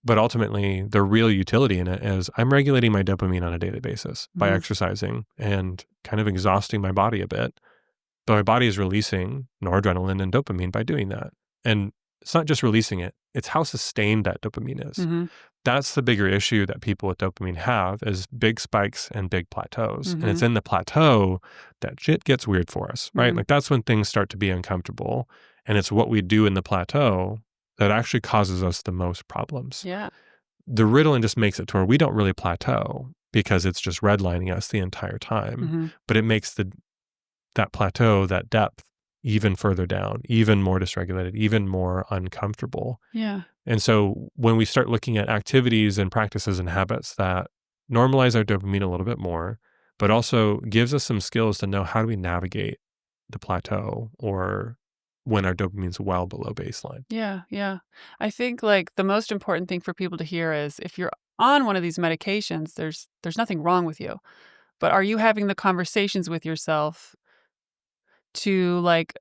But ultimately, the real utility in it is I'm regulating my dopamine on a daily basis by exercising and kind of exhausting my body a bit. But my body is releasing noradrenaline and dopamine by doing that. And it's not just releasing it, it's how sustained that dopamine is. That's the bigger issue that people with dopamine have is big spikes and big plateaus. And it's in the plateau that shit gets weird for us, right? Like that's when things start to be uncomfortable. And it's what we do in the plateau that actually causes us the most problems. Yeah. The Ritalin just makes it to where we don't really plateau because it's just redlining us the entire time. But it makes that plateau, that depth, even further down, even more dysregulated, even more uncomfortable. Yeah. And so when we start looking at activities and practices and habits that normalize our dopamine a little bit more, but also gives us some skills to know how do we navigate the plateau or when our dopamine's well below baseline. Yeah, yeah. I think like the most important thing for people to hear is if you're on one of these medications, there's nothing wrong with you. But are you having the conversations with yourself to like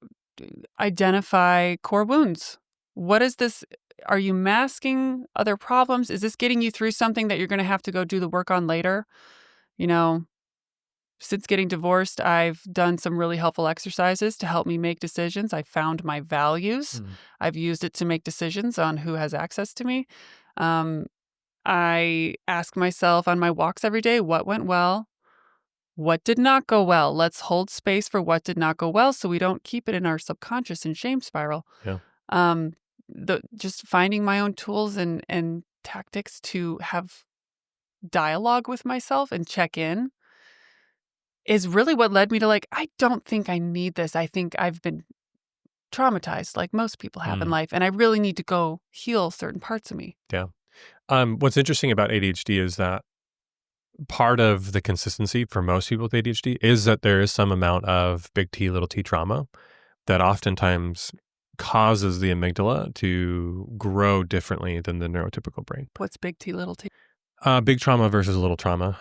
identify core wounds? What is this? Are you masking other problems? Is this getting you through something that you're going to have to go do the work on later? You know, since getting divorced, I've done some really helpful exercises to help me make decisions. I found my values. Mm. I've used it to make decisions on who has access to me. Um, I ask myself on my walks every day, what went well? What did not go well? Let's hold space for what did not go well so we don't keep it in our subconscious and shame spiral. Yeah. Um, the just finding my own tools and tactics to have dialogue with myself and check in is really what led me to like, I don't think I need this. I think I've been traumatized like most people have in Mm. life, and I really need to go heal certain parts of me. Yeah. What's interesting about ADHD is that part of the consistency for most people with ADHD is that there is some amount of big T, little t trauma that oftentimes causes the amygdala to grow differently than the neurotypical brain. What's big T, little t? Big trauma versus little trauma.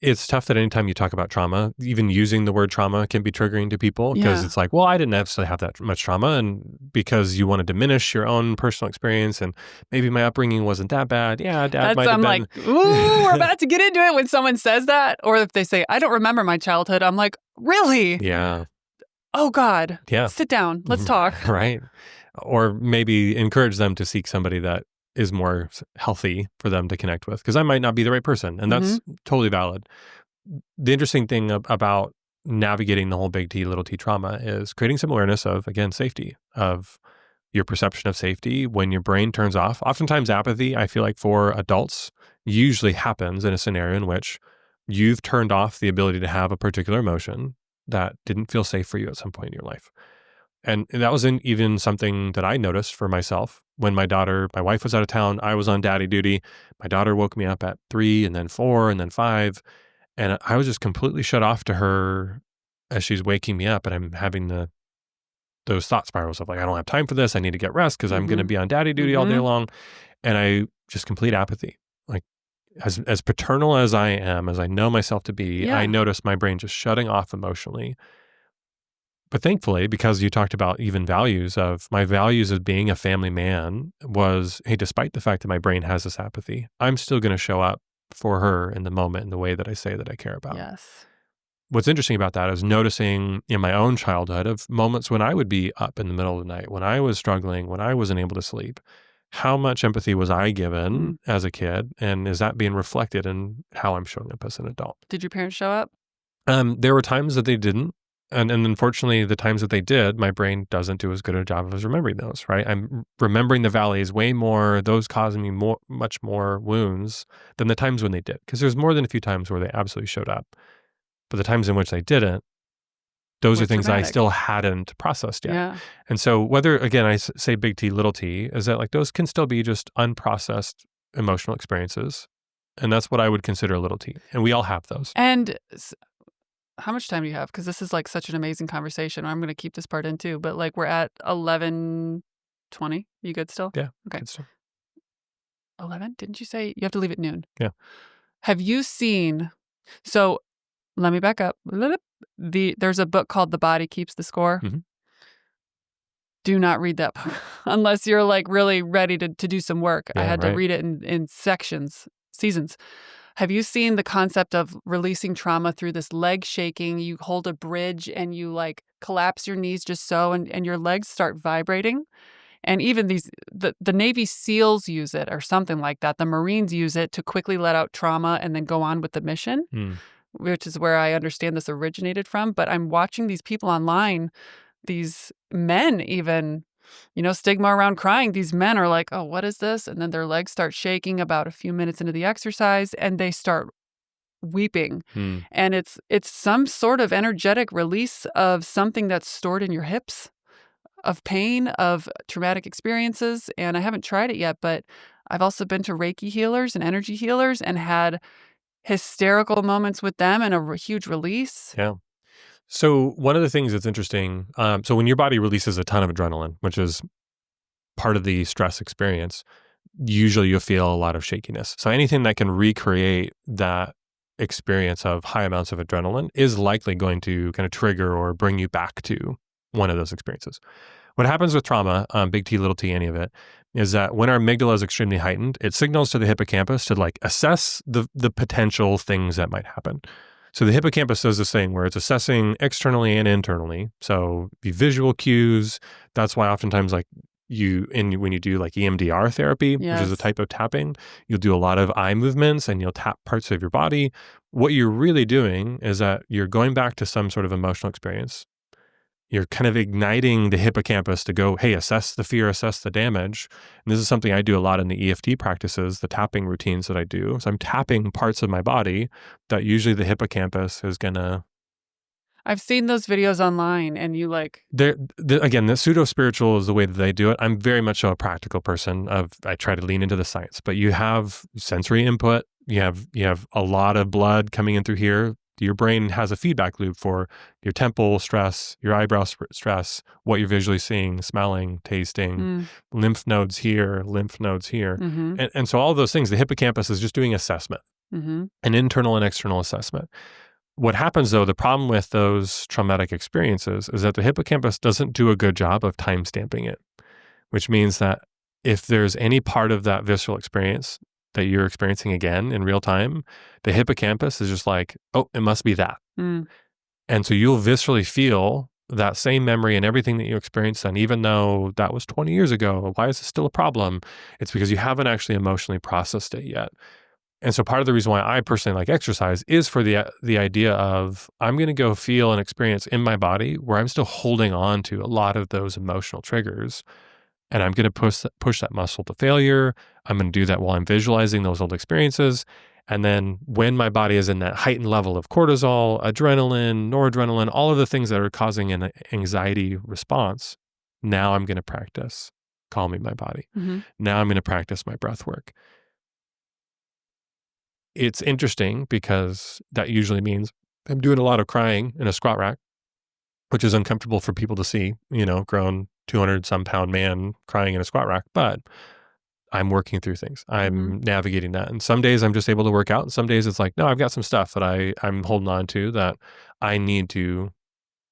It's tough that anytime you talk about trauma, even using the word trauma can be triggering to people because Yeah. it's like, well, I didn't necessarily have that much trauma. And because you want to diminish your own personal experience and maybe my upbringing wasn't that bad. Yeah, dad That's might have I'm like, been. ooh, we're about to get into it when someone says that. Or if they say, I don't remember my childhood, I'm like, really? Yeah. Oh God. Yeah. Sit down. Let's talk. Right. Or maybe encourage them to seek somebody that is more healthy for them to connect with because I might not be the right person. And that's totally valid. The interesting thing about navigating the whole big T, little t trauma is creating some awareness of, again, safety, of your perception of safety when your brain turns off. Oftentimes, apathy, I feel like for adults, usually happens in a scenario in which you've turned off the ability to have a particular emotion that didn't feel safe for you at some point in your life. And that wasn't even something that I noticed for myself. When my wife was out of town, I was on daddy duty. My daughter woke me up at 3 and then 4 and then 5. And I was just completely shut off to her as she's waking me up. And I'm having those thought spirals of like, I don't have time for this. I need to get rest because I'm going to be on daddy duty all day long. And I just complete apathy. Like as paternal as I am, as I know myself to be, I notice my brain just shutting off emotionally. But thankfully, because you talked about even values of my values as being a family man was, hey, despite the fact that my brain has this apathy, I'm still going to show up for her in the moment in the way that I say that I care about. Yes. What's interesting about that is noticing in my own childhood of moments when I would be up in the middle of the night, when I was struggling, when I wasn't able to sleep, how much empathy was I given as a kid? And is that being reflected in how I'm showing up as an adult? Did your parents show up? There were times that they didn't. And unfortunately, the times that they did, my brain doesn't do as good a job of remembering those, right? I'm remembering the valleys way more, those causing me much more wounds than the times when they did. Because there's more than a few times where they absolutely showed up. But the times in which they didn't, those are things I still hadn't processed yet. Yeah. And so whether, again, I say big T, little t, is that like those can still be just unprocessed emotional experiences. And that's what I would consider a little t. And we all have those. And how much time do you have? Because this is like such an amazing conversation. I'm going to keep this part in too. But like we're at 11:20. You good still? Yeah. Okay. Good stuff. 11? Didn't you say you have to leave at noon? Yeah. Have you seen? So let me back up. There's a book called The Body Keeps the Score. Mm-hmm. Do not read that book unless you're like really ready to do some work. Yeah, I had to read it in seasons. Have you seen the concept of releasing trauma through this leg shaking? You hold a bridge and you like collapse your knees just so, and your legs start vibrating. And even the Navy SEALs use it or something like that. The Marines use it to quickly let out trauma and then go on with the mission, which is where I understand this originated from. But I'm watching these people online, these men even, stigma around crying. These men are like, oh, what is this? And then their legs start shaking about a few minutes into the exercise and they start weeping. And it's some sort of energetic release of something that's stored in your hips, of pain, of traumatic experiences. And I haven't tried it yet, but I've also been to Reiki healers and energy healers and had hysterical moments with them and a huge release. Yeah. So one of the things that's interesting, so when your body releases a ton of adrenaline, which is part of the stress experience, usually you'll feel a lot of shakiness. So anything that can recreate that experience of high amounts of adrenaline is likely going to kind of trigger or bring you back to one of those experiences. What happens with trauma, big T, little t, any of it, is that when our amygdala is extremely heightened, it signals to the hippocampus to like assess the potential things that might happen. So the hippocampus does this thing where it's assessing externally and internally. So the visual cues, that's why oftentimes like when you do like EMDR therapy, which is a Yes. type of tapping, you'll do a lot of eye movements and you'll tap parts of your body. What you're really doing is that you're going back to some sort of emotional experience. You're kind of igniting the hippocampus to go, hey, assess the fear, assess the damage. And this is something I do a lot in the EFT practices, the tapping routines that I do. So I'm tapping parts of my body that usually the hippocampus is going to. I've seen those videos online and you like, Again, the pseudo-spiritual is the way that they do it. I'm very much so a practical person. I try to lean into the science. But you have sensory input. You have a lot of blood coming in through here. Your brain has a feedback loop for your temple stress, your eyebrow stress, what you're visually seeing, smelling, tasting, lymph nodes here, lymph nodes here. And so all of those things, the hippocampus is just doing assessment, an internal and external assessment. What happens though, the problem with those traumatic experiences is that the hippocampus doesn't do a good job of time stamping it, which means that if there's any part of that visceral experience that you're experiencing again in real time, the hippocampus is just like, oh, it must be that. And so you'll viscerally feel that same memory and everything that you experienced then, even though that was 20 years ago. Why is this still a problem? It's because you haven't actually emotionally processed it yet. And so part of the reason why I personally like exercise is for the idea of I'm going to go feel an experience in my body where I'm still holding on to a lot of those emotional triggers. And I'm going to push that muscle to failure. I'm going to do that while I'm visualizing those old experiences. And then when my body is in that heightened level of cortisol, adrenaline, noradrenaline, all of the things that are causing an anxiety response, now I'm going to practice calming my body. Now I'm going to practice my breath work. It's interesting because that usually means I'm doing a lot of crying in a squat rack, which is uncomfortable for people to see, grown 200-some pound man crying in a squat rack, but I'm working through things. I'm navigating that. And some days I'm just able to work out. And some days it's like, no, I've got some stuff that I'm holding on to that I need to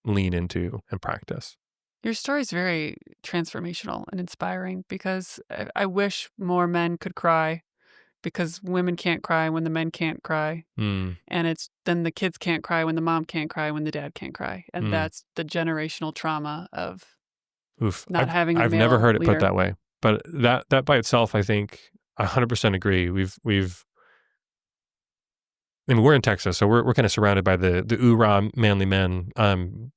lean into and practice. Your story is very transformational and inspiring because I wish more men could cry because women can't cry when the men can't cry. And it's then the kids can't cry when the mom can't cry, when the dad can't cry. And that's the generational trauma of not having a male I've never heard it leader. put that way. But that by itself, I think 100% agree. We're in Texas, so we're kind of surrounded by the oorah manly men.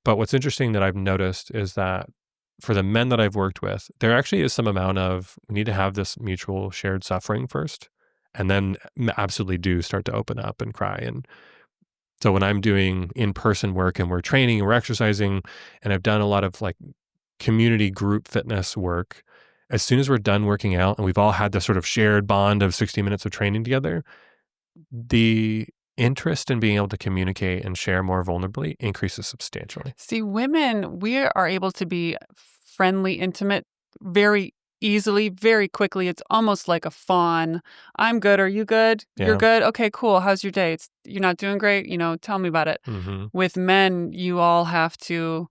But what's interesting that I've noticed is that for the men that I've worked with, there actually is some amount of, we need to have this mutual shared suffering first, and then absolutely do start to open up and cry. And so when I'm doing in-person work and we're training and we're exercising, and I've done a lot of like community group fitness work, as soon as we're done working out and we've all had this sort of shared bond of 60 minutes of training together, the interest in being able to communicate and share more vulnerably increases substantially. See, women, we are able to be friendly, intimate, very easily, very quickly. It's almost like a fawn. I'm good. Are you good? Yeah. You're good? Okay, cool. How's your day? You're not doing great? Tell me about it. With men, you all have to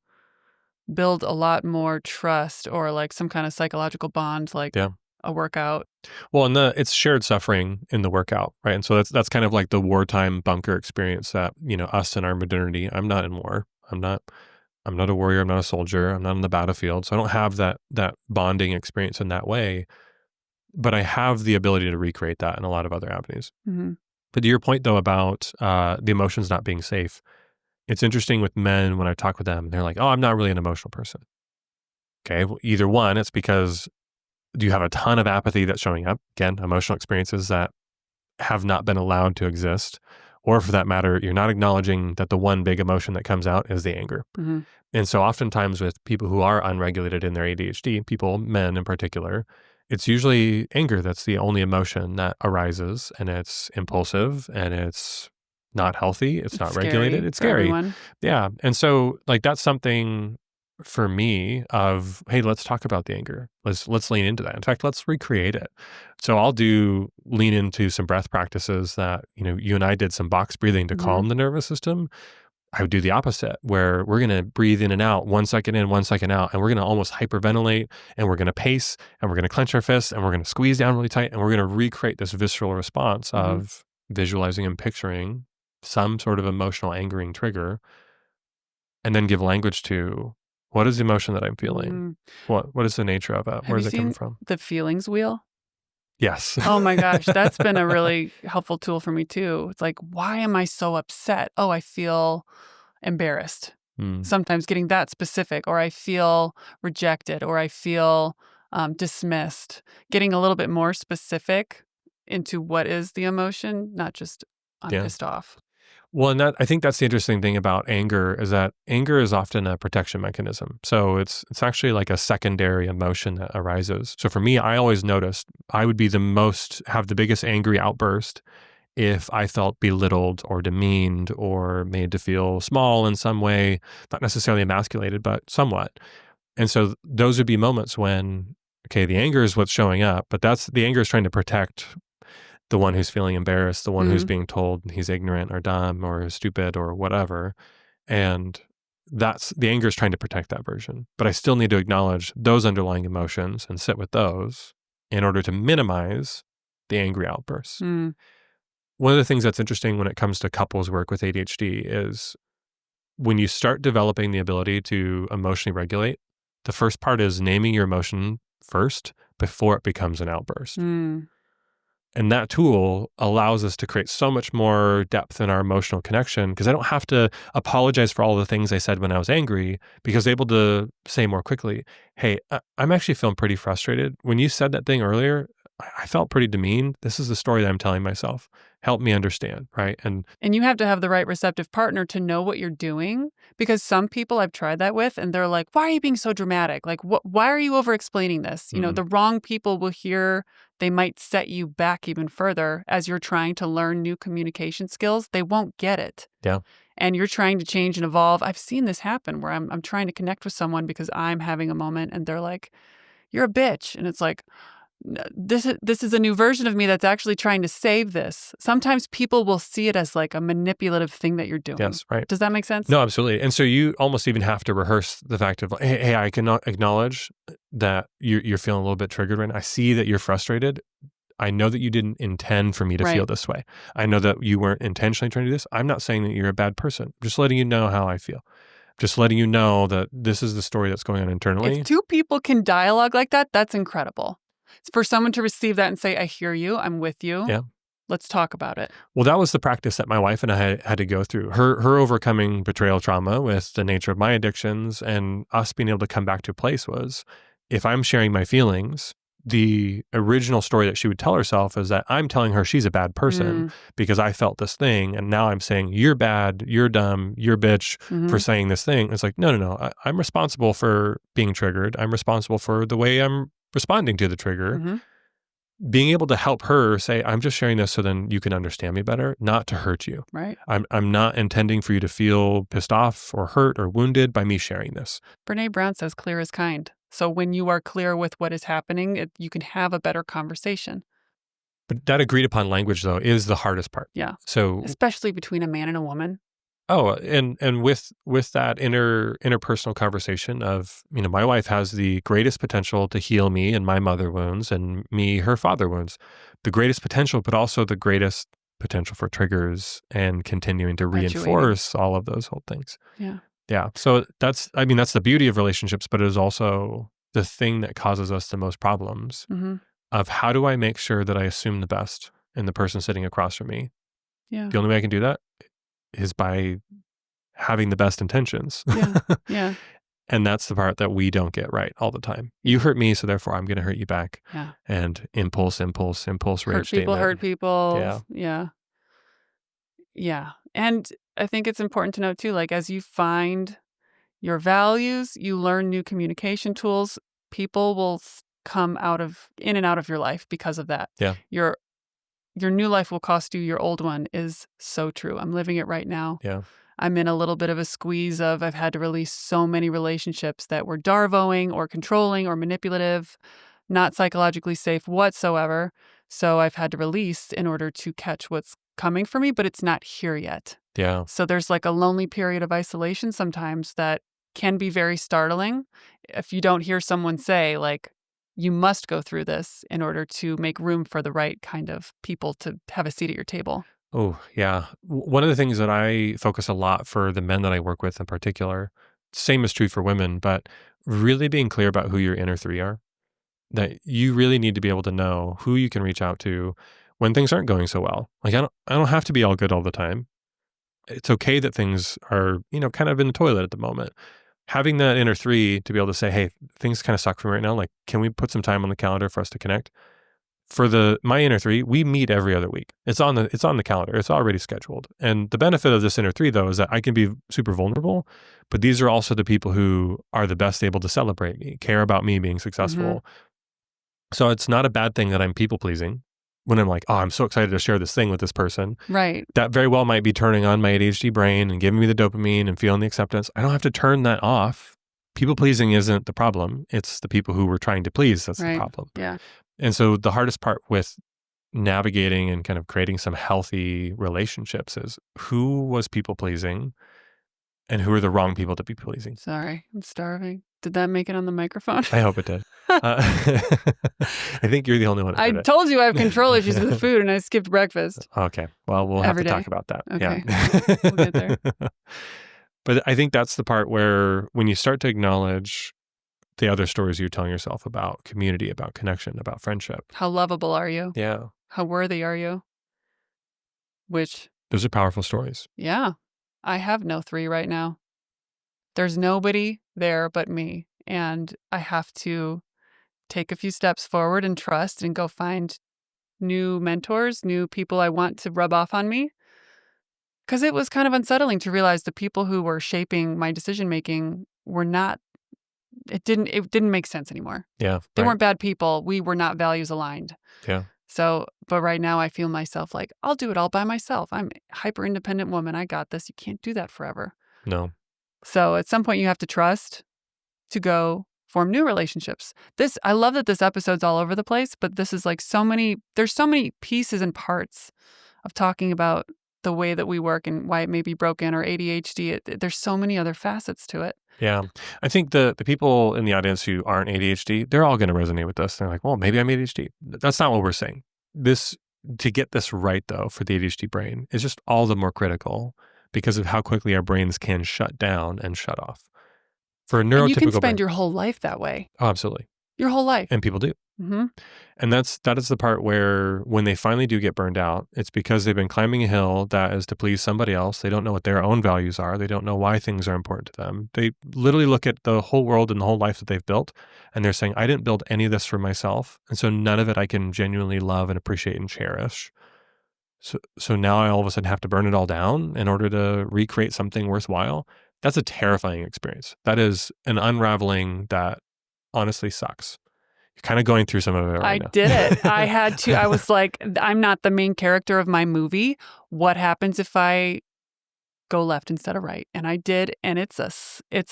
build a lot more trust or like some kind of psychological bond, like a workout. Well, and it's shared suffering in the workout, right? And so that's kind of like the wartime bunker experience that, us in our modernity. I'm not in war. I'm not a warrior. I'm not a soldier. I'm not on the battlefield. So I don't have that bonding experience in that way, but I have the ability to recreate that in a lot of other avenues. But to your point though, about the emotions not being safe, it's interesting with men when I talk with them, they're like, oh, I'm not really an emotional person. Okay. Well, either one, it's because you have a ton of apathy that's showing up. Again, emotional experiences that have not been allowed to exist. Or for that matter, you're not acknowledging that the one big emotion that comes out is the anger. And so oftentimes with people who are unregulated in their ADHD, people, men in particular, it's usually anger that's the only emotion that arises, and it's impulsive and it's not healthy. It's not regulated. Scary It's for scary. everyone. Yeah. And so like that's something for me of, hey, let's talk about the anger. Let's lean into that. In fact, let's recreate it. So I'll lean into some breath practices that, you and I did some box breathing to Mm-hmm. calm the nervous system. I would do the opposite where we're going to breathe in and out, 1 second in, 1 second out, and we're going to almost hyperventilate, and we're going to pace, and we're going to clench our fists, and we're going to squeeze down really tight, and we're going to recreate this visceral response of visualizing and picturing some sort of emotional angering trigger, and then give language to what is the emotion that I'm feeling? Mm. What is the nature of it? Have Where you is it coming seen from? the feelings wheel? Yes. Oh my gosh, that's been a really helpful tool for me too. It's like, why am I so upset? Oh, I feel embarrassed. Mm, Sometimes getting that specific, or I feel rejected, or I feel dismissed. Getting a little bit more specific into what is the emotion, not just I'm yeah. pissed off. Well, and I think that's the interesting thing about anger is that anger is often a protection mechanism. So it's actually like a secondary emotion that arises. So for me, I always noticed I would be have the biggest angry outburst if I felt belittled or demeaned or made to feel small in some way, not necessarily emasculated, but somewhat. And so those would be moments when, okay, the anger is what's showing up, but the anger is trying to protect the one who's feeling embarrassed, the one who's Mm, being told he's ignorant or dumb or stupid or whatever. And that's the anger is trying to protect that version. But I still need to acknowledge those underlying emotions and sit with those in order to minimize the angry outbursts. mm, One of the things that's interesting when it comes to couples work with ADHD is when you start developing the ability to emotionally regulate, the first part is naming your emotion first before it becomes an outburst. mm. And that tool allows us to create so much more depth in our emotional connection because I don't have to apologize for all the things I said when I was angry because I'm able to say more quickly, hey, I'm actually feeling pretty frustrated. When you said that thing earlier, I felt pretty demeaned. This is the story that I'm telling myself. Help me understand, right? And you have to have the right receptive partner to know what you're doing, because some people I've tried that with and they're like, why are you being so dramatic? Like, why are you over explaining this? Mm, The wrong people will hear, they might set you back even further as you're trying to learn new communication skills. They won't get it. yeah. And you're trying to change and evolve. I've seen this happen where I'm trying to connect with someone because I'm having a moment and they're like, you're a bitch. And it's like, this is a new version of me that's actually trying to save this. Sometimes people will see it as like a manipulative thing that you're doing. Yes, right. Does that make sense? No, absolutely. And so you almost even have to rehearse the fact of, hey, I cannot acknowledge that you're feeling a little bit triggered right now. I see that you're frustrated. I know that you didn't intend for me to feel Right. this way. I know that you weren't intentionally trying to do this. I'm not saying that you're a bad person. I'm just letting you know how I feel. Just letting you know that this is the story that's going on internally. If two people can dialogue like that, that's incredible. For someone to receive that and say, I hear you, I'm with you. Yeah. Let's talk about it. Well, that was the practice that my wife and I had to go through. Her overcoming betrayal trauma with the nature of my addictions and us being able to come back to a place was, if I'm sharing my feelings, the original story that she would tell herself is that I'm telling her she's a bad person because I felt this thing. And now I'm saying, you're bad, you're dumb, you're a bitch for saying this thing. It's like, no. I'm responsible for being triggered. I'm responsible for the way I'm responding to the trigger. Being able to help her say, I'm just sharing this so then you can understand me better, not to hurt you. Right. I'm not intending for you to feel pissed off or hurt or wounded by me sharing this. Brene Brown says clear is kind. So when you are clear with what is happening, you can have a better conversation. But that agreed upon language, though, is the hardest part. Yeah. So, Especially between a man and a woman. and with that interpersonal conversation of, my wife has the greatest potential to heal me and my mother wounds and me, her father wounds, the greatest potential, but also the greatest potential for triggers and continuing to reinforce all of those whole things. Yeah. Yeah. So that's the beauty of relationships, but it is also the thing that causes us the most problems of how do I make sure that I assume the best in the person sitting across from me? Yeah. The only way I can do that is by having the best intentions. Yeah. And that's the part that we don't get right all the time. You hurt me, so therefore I'm going to hurt you back. Yeah. And impulse, rage Hurt people. Yeah. Yeah. Yeah. And I think it's important to note too, like as you find your values, you learn new communication tools, people will come in and out of your life because of that. Yeah. You're your new life will cost you your old one is so true. I'm living it right now. Yeah. I'm in a little bit of a squeeze of I've had to release so many relationships that were darvoing or controlling or manipulative, not psychologically safe whatsoever. So I've had to release in order to catch what's coming for me, but it's not here yet. Yeah. So there's like a lonely period of isolation sometimes that can be very startling if you don't hear someone say, like, you must go through this in order to make room for the right kind of people to have a seat at your table. Oh, yeah. One of the things that I focus a lot for the men that I work with in particular, same is true for women, but really being clear about who your inner three are. That you really need to be able to know who you can reach out to when things aren't going so well. Like I don't have to be all good all the time. It's okay that things are, kind of in the toilet at the moment. Having that inner three to be able to say, hey, things kind of suck for me right now. Like, can we put some time on the calendar for us to connect? For my inner three, we meet every other week. It's on the calendar. It's already scheduled. And the benefit of this inner three, though, is that I can be super vulnerable, but these are also the people who are the best able to celebrate me, care about me being successful. So it's not a bad thing that I'm people pleasing when I'm like, oh, I'm so excited to share this thing with this person. Right. That very well might be turning on my ADHD brain and giving me the dopamine and feeling the acceptance. I don't have to turn that off. People pleasing isn't the problem. It's the people who we're trying to please that's the problem. Yeah. And so the hardest part with navigating and kind of creating some healthy relationships is who was people pleasing and who are the wrong people to be pleasing. Sorry, I'm starving. Did that make it on the microphone? I hope it did. I think you're the only one who I heard it. told you I have control issues with food and I skipped breakfast. Okay. Well, we'll have to talk about that. Okay. Yeah. We'll get there. But I think that's the part where when you start to acknowledge the other stories you're telling yourself about community, about connection, about friendship. How lovable are you? Yeah. How worthy are you? Those are powerful stories. Yeah. I have no three right now. There's nobody there but me. And I have to take a few steps forward and trust and go find new mentors, new people I want to rub off on me. Because it was kind of unsettling to realize the people who were shaping my decision making were not, it didn't make sense anymore. Yeah. They weren't bad people. We were not values aligned. Yeah. So, but right now I feel myself like, I'll do it all by myself. I'm a hyper independent woman. I got this. You can't do that forever. No. So at some point you have to trust to go form new relationships. I love that this episode's all over the place, but this is like there's so many pieces and parts of talking about the way that we work and why it may be broken or ADHD. There's so many other facets to it. Yeah. I think the people in the audience who aren't ADHD, they're all going to resonate with this. They're like, well, maybe I'm ADHD. That's not what we're saying. To get this right, though, for the ADHD brain is just all the more critical because of how quickly our brains can shut down and shut off. For a neurotypical and you can spend brain, your whole life that way. Oh, absolutely. Your whole life. And people do. Mm-hmm. And that is the part where when they finally do get burned out, it's because they've been climbing a hill that is to please somebody else. They don't know what their own values are. They don't know why things are important to them. They literally look at the whole world and the whole life that they've built, and they're saying, I didn't build any of this for myself. And so none of it I can genuinely love and appreciate and cherish. So now I all of a sudden have to burn it all down in order to recreate something worthwhile. That's a terrifying experience. That is an unraveling that honestly sucks. You're kind of going through some of it right now. I did it. I had to. I was like, I'm not the main character of my movie. What happens if I go left instead of right? And I did, and it's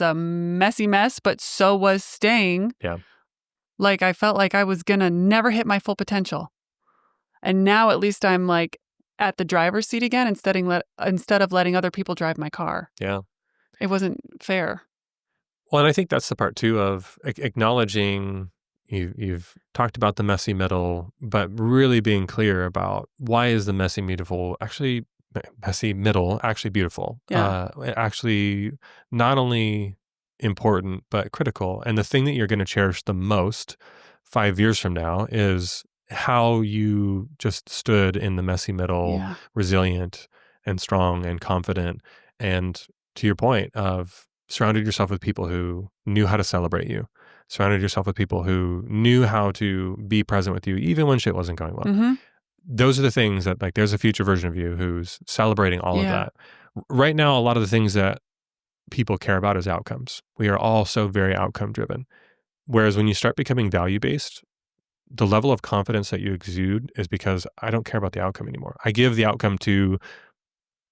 a messy mess, but so was staying. Yeah. Like I felt like I was gonna never hit my full potential. And now at least I'm like at the driver's seat again instead of letting other people drive my car. Yeah. It wasn't fair. Well, and I think that's the part too of acknowledging you've talked about the messy middle, but really being clear about why is the messy middle actually beautiful. Yeah. Actually not only important, but critical. And the thing that you're going to cherish the most 5 years from now is how you just stood in the messy middle, resilient and strong and confident. And to your point of surrounded yourself with people who knew how to celebrate you, surrounded yourself with people who knew how to be present with you, even when shit wasn't going well. Mm-hmm. Those are the things that, like, there's a future version of you who's celebrating all of that. Right now, a lot of the things that people care about is outcomes. We are all so very outcome driven. Whereas when you start becoming value-based, the level of confidence that you exude is because I don't care about the outcome anymore. I give the outcome to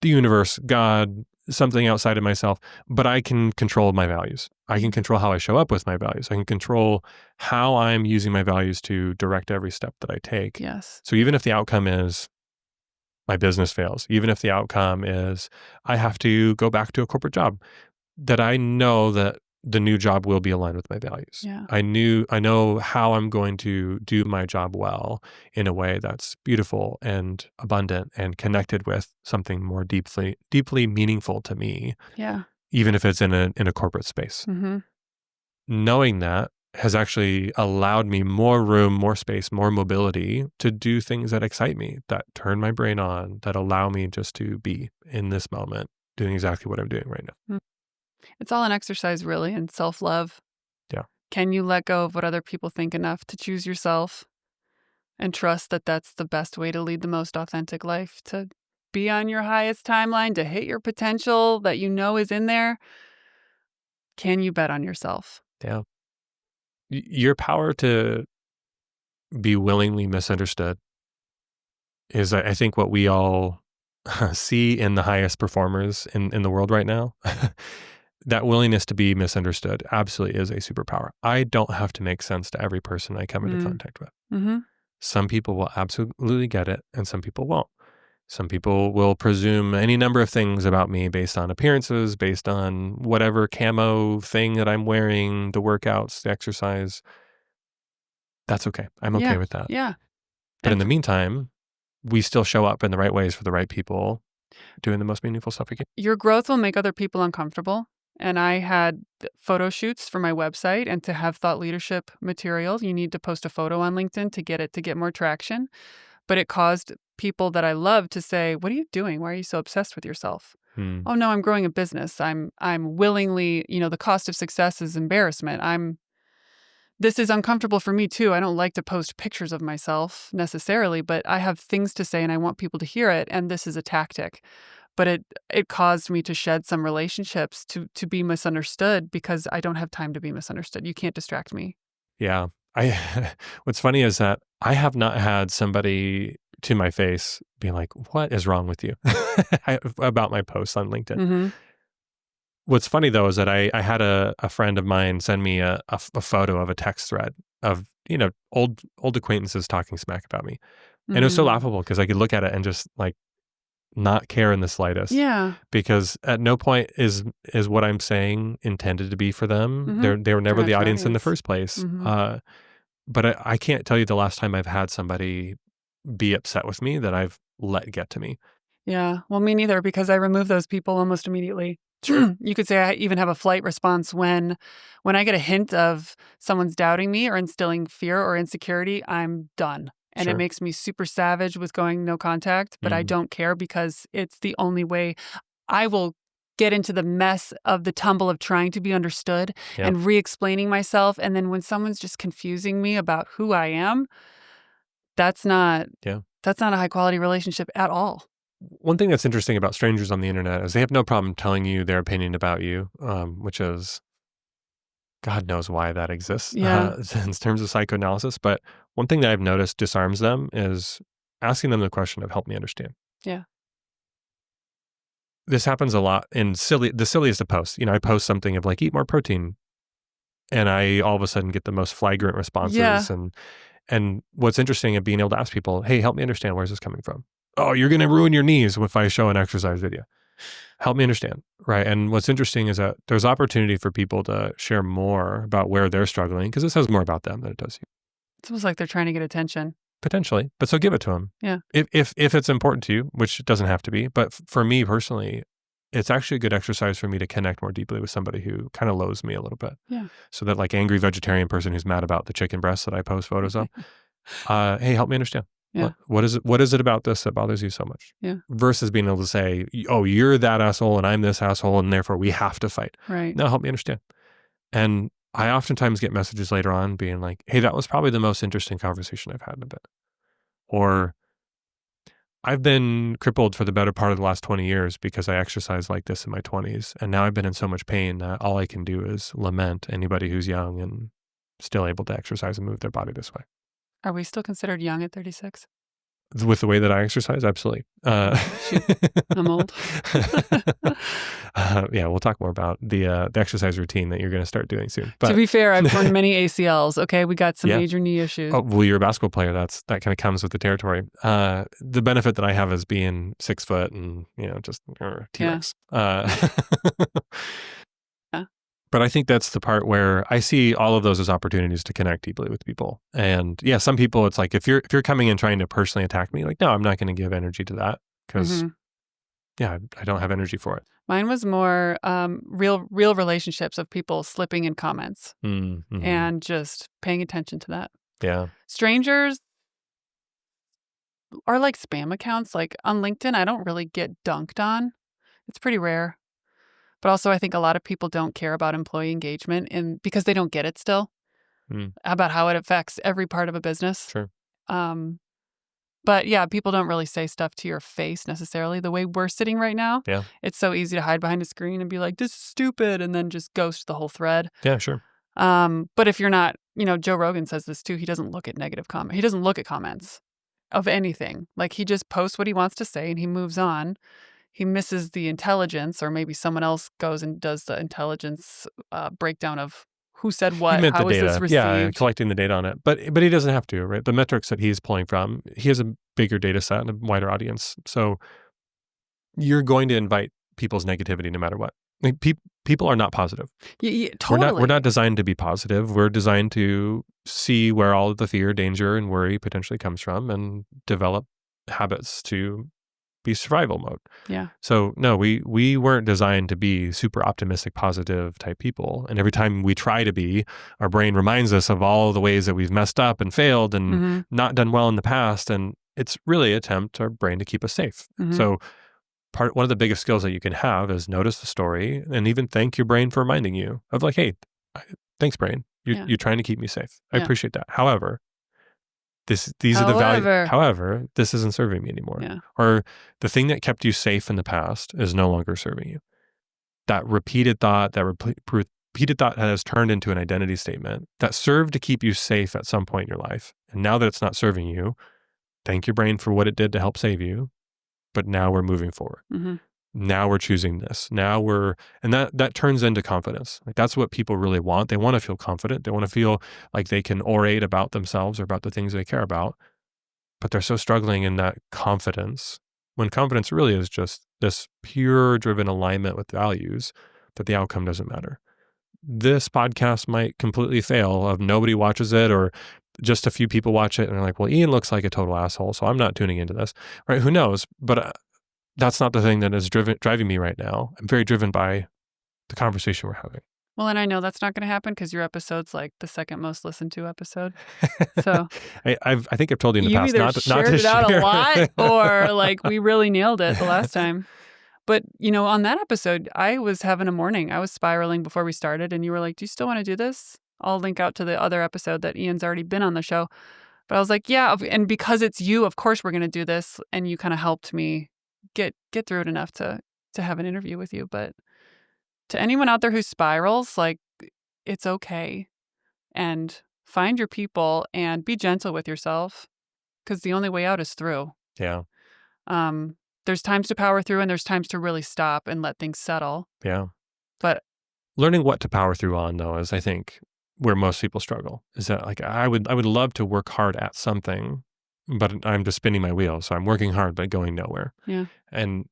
the universe, God, something outside of myself, but I can control my values. I can control how I show up with my values. I can control how I'm using my values to direct every step that I take. Yes. So even if the outcome is my business fails, even if the outcome is I have to go back to a corporate job, that I know that the new job will be aligned with my values. Yeah. I know how I'm going to do my job well in a way that's beautiful and abundant and connected with something more deeply meaningful to me, Yeah. even if it's in a corporate space. Mm-hmm. Knowing that has actually allowed me more room, more space, more mobility to do things that excite me, that turn my brain on, that allow me just to be in this moment, doing exactly what I'm doing right now. It's all an exercise, really, in self-love. Yeah. Can you let go of what other people think enough to choose yourself and trust that that's the best way to lead the most authentic life, to be on your highest timeline, to hit your potential that you know is in there? Can you bet on yourself? Yeah. Your power to be willingly misunderstood is, I think, what we all see in the highest performers in the world right now. That willingness to be misunderstood absolutely is a superpower. I don't have to make sense to every person I come into contact with. Mm-hmm. Some people will absolutely get it, and some people won't. Some people will presume any number of things about me based on appearances, based on whatever camo thing that I'm wearing, the workouts, the exercise. That's okay. I'm okay Yeah. with that. Yeah. But And in the meantime, we still show up in the right ways for the right people, doing the most meaningful stuff we can. your growth will make other people uncomfortable. And I had photo shoots for my website, and to have thought leadership material, you need to post a photo on LinkedIn to get more traction. But it caused people that I love to say, "What are you doing? Why are you so obsessed with yourself?" Hmm. "Oh no, I'm growing a business. I'm willingly, the cost of success is embarrassment. This is uncomfortable for me too. I don't like to post pictures of myself necessarily, but I have things to say and I want people to hear it, and this is a tactic." But it caused me to shed some relationships, to be misunderstood, because I don't have time to be misunderstood. You can't distract me. Yeah. What's funny is that I have not had somebody to my face be like, "What is wrong with you?" about my posts on LinkedIn. Mm-hmm. What's funny though is that I had a friend of mine send me a photo of a text thread of, old acquaintances talking smack about me. And it was so Mm. laughable because I could look at it and just like not care in the slightest, Yeah. because at no point is what I'm saying intended to be for them. Mm-hmm. They were They're never not the your audience in the audience. first place. Mm-hmm. But I can't tell you the last time I've had somebody be upset with me that I've let get to me. Yeah. Well, me neither, because I remove those people almost immediately. Sure. You could say I even have a flight response when I get a hint of someone's doubting me or instilling fear or insecurity. I'm done. And it Sure. makes me super savage with going no contact, but I Mm. don't care, because it's the only way I will get into the mess of the tumble of trying to be understood Yep. and re-explaining myself. And then when someone's just confusing me about who I am, that's not Yeah. that's not a high quality relationship at all. One thing that's interesting about strangers on the internet is they have no problem telling you their opinion about you, which is, God knows why that exists Yeah. in terms of psychoanalysis. But one thing that I've noticed disarms them is asking them the question of "Help me understand." Yeah. This happens a lot in the silliest of posts. I post something of like, "Eat more protein," and I all of a sudden get the most flagrant Yeah. responses. And what's interesting of being able to ask people, "Hey, help me understand, where's this coming from?" "Oh, you're going to ruin your knees if I show an exercise video." Help me understand, right? And what's interesting is that there's opportunity for people to share more about where they're struggling, because this says more about them than it does you, It's almost like they're trying to get attention. potentially. But so give it to them. Yeah. If it's important to you, which it doesn't have to be. But for me personally, it's actually a good exercise for me to connect more deeply with somebody who kind of loathes me a little bit. Yeah. So that like angry vegetarian person who's mad about the chicken breasts that I post photos of, hey, help me understand. Yeah. What is it about this that bothers you so much? Yeah. Versus being able to say, "Oh, you're that asshole and I'm this asshole and therefore we have to fight." Right. No, help me understand. And I oftentimes get messages later on being like, "Hey, that was probably the most interesting conversation I've had in a bit." Or, "I've been crippled for the better part of the last 20 years because I exercised like this in my 20s. And now I've been in so much pain that all I can do is lament anybody who's young and still able to exercise and move their body this way." Are we still considered young at 36? With the way that I exercise, absolutely. Shoot, I'm old. Yeah, we'll talk more about the exercise routine that you're going to start doing soon. But to be fair, I've torn many ACLs. Okay, we got some Yeah. major knee issues. oh, well, you're a basketball player. That kind of comes with the territory. The benefit that I have is being 6 foot and just T-Rex. Yeah. But I think that's the part where I see all of those as opportunities to connect deeply with people. And yeah, some people, it's like if you're coming in trying to personally attack me, like, no, I'm not going to give energy to that because I don't have energy for it. Mine was more real relationships of people slipping in comments and just paying attention to that. Yeah. Strangers are like spam accounts. Like on LinkedIn, I don't really get dunked on. It's pretty rare. But also, I think a lot of people don't care about employee engagement because they don't get it still about how it affects every part of a business. Sure. But yeah, people don't really say stuff to your face necessarily. The way we're sitting right now, it's so easy to hide behind a screen and be like, this is stupid, and then just ghost the whole thread. Yeah, sure. But if you're not, Joe Rogan says this too, he doesn't look at negative comments. He doesn't look at comments of anything. Like he just posts what he wants to say and he moves on. He misses the intelligence, or maybe someone else goes and does the intelligence breakdown of who said what, He meant how the was data. this received. Yeah, collecting the data on it. But he doesn't have to, right? The metrics that he's pulling from, he has a bigger data set and a wider audience. So you're going to invite people's negativity no matter what. Like, people are not positive. Yeah, totally. We're not designed to be positive. We're designed to see where all of the fear, danger, and worry potentially comes from and develop habits to be survival mode. Yeah. So no, we weren't designed to be super optimistic, positive type people. And every time we try to be, our brain reminds us of all the ways that we've messed up and failed and not done well in the past. And it's really an attempt, our brain, to keep us safe. So one of the biggest skills that you can have is notice the story and even thank your brain for reminding you of like, hey, thanks brain. You're trying to keep me safe. I appreciate that. However, these are the values. However, this isn't serving me anymore. Yeah. Or the thing that kept you safe in the past is no longer serving you. That repeated thought has turned into an identity statement that served to keep you safe at some point in your life. And now that it's not serving you, thank your brain for what it did to help save you. But now we're moving forward. Now we're choosing this. And that turns into confidence. Like that's what people really want. They want to feel confident. They want to feel like they can orate about themselves or about the things they care about. But they're so struggling in that confidence, when confidence really is just this pure driven alignment with values that the outcome doesn't matter. This podcast might completely fail if nobody watches it or just a few people watch it and they're like, well, Ian looks like a total asshole, so I'm not tuning into this, right? Who knows? But that's not the thing that is driving me right now. I'm very driven by the conversation we're having. Well, and I know that's not going to happen because your episode's like the second most listened to episode. So I think I've told you in the past either not to shared it share. out a lot, or like we really nailed it the last time. But on that episode, I was having a morning. I was spiraling before we started, and you were like, "Do you still want to do this?" I'll link out to the other episode that Ian's already been on the show. But I was like, "Yeah," and because it's you, of course we're going to do this. And you kind of helped me get through it enough to have an interview with you. But to anyone out there who spirals, like, it's okay. And find your people and be gentle with yourself, because the only way out is through. Yeah. There's times to power through and there's times to really stop and let things settle. Yeah. But learning what to power through on, though, is I think where most people struggle. Is that like I would love to work hard at something, but I'm just spinning my wheels. So I'm working hard but going nowhere. Yeah. And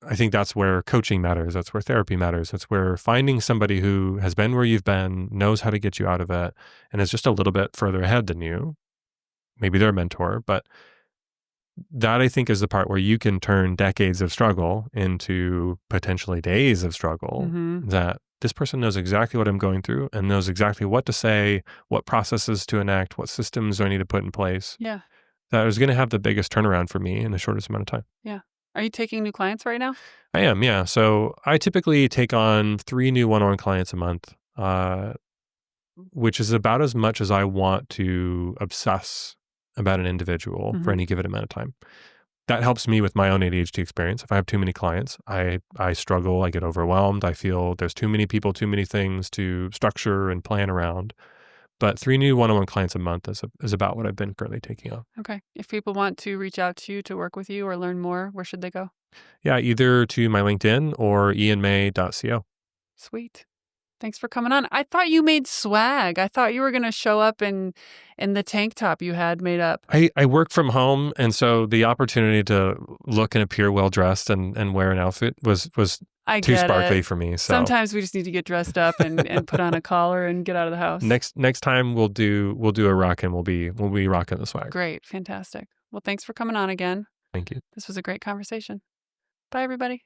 I think that's where coaching matters. That's where therapy matters. That's where finding somebody who has been where you've been, knows how to get you out of it, and is just a little bit further ahead than you. Maybe they're a mentor, but that I think is the part where you can turn decades of struggle into potentially days of struggle. That this person knows exactly what I'm going through and knows exactly what to say, what processes to enact, what systems do I need to put in place. Yeah. That is going to have the biggest turnaround for me in the shortest amount of time. Yeah. Are you taking new clients right now? I am, yeah. So I typically take on 3 new one-on-one clients a month, which is about as much as I want to obsess about an individual for any given amount of time. That helps me with my own ADHD experience. If I have too many clients, I struggle, I get overwhelmed. I feel there's too many people, too many things to structure and plan around. but 3 new one-on-one clients a month is about what I've been currently taking on. Okay. If people want to reach out to you to work with you or learn more, where should they go? Yeah, either to my LinkedIn or ianmai.co. Sweet. Thanks for coming on. I thought you made swag. I thought you were going to show up in the tank top you had made up. I work from home, and so the opportunity to look and appear well-dressed and wear an outfit was I too get sparkly it. for me. So Sometimes we just need to get dressed up and put on a collar and get out of the house. next time we'll do a rock and we'll be rocking the swag. Great. Fantastic. Well, thanks for coming on again. Thank you. This was a great conversation. Bye, everybody.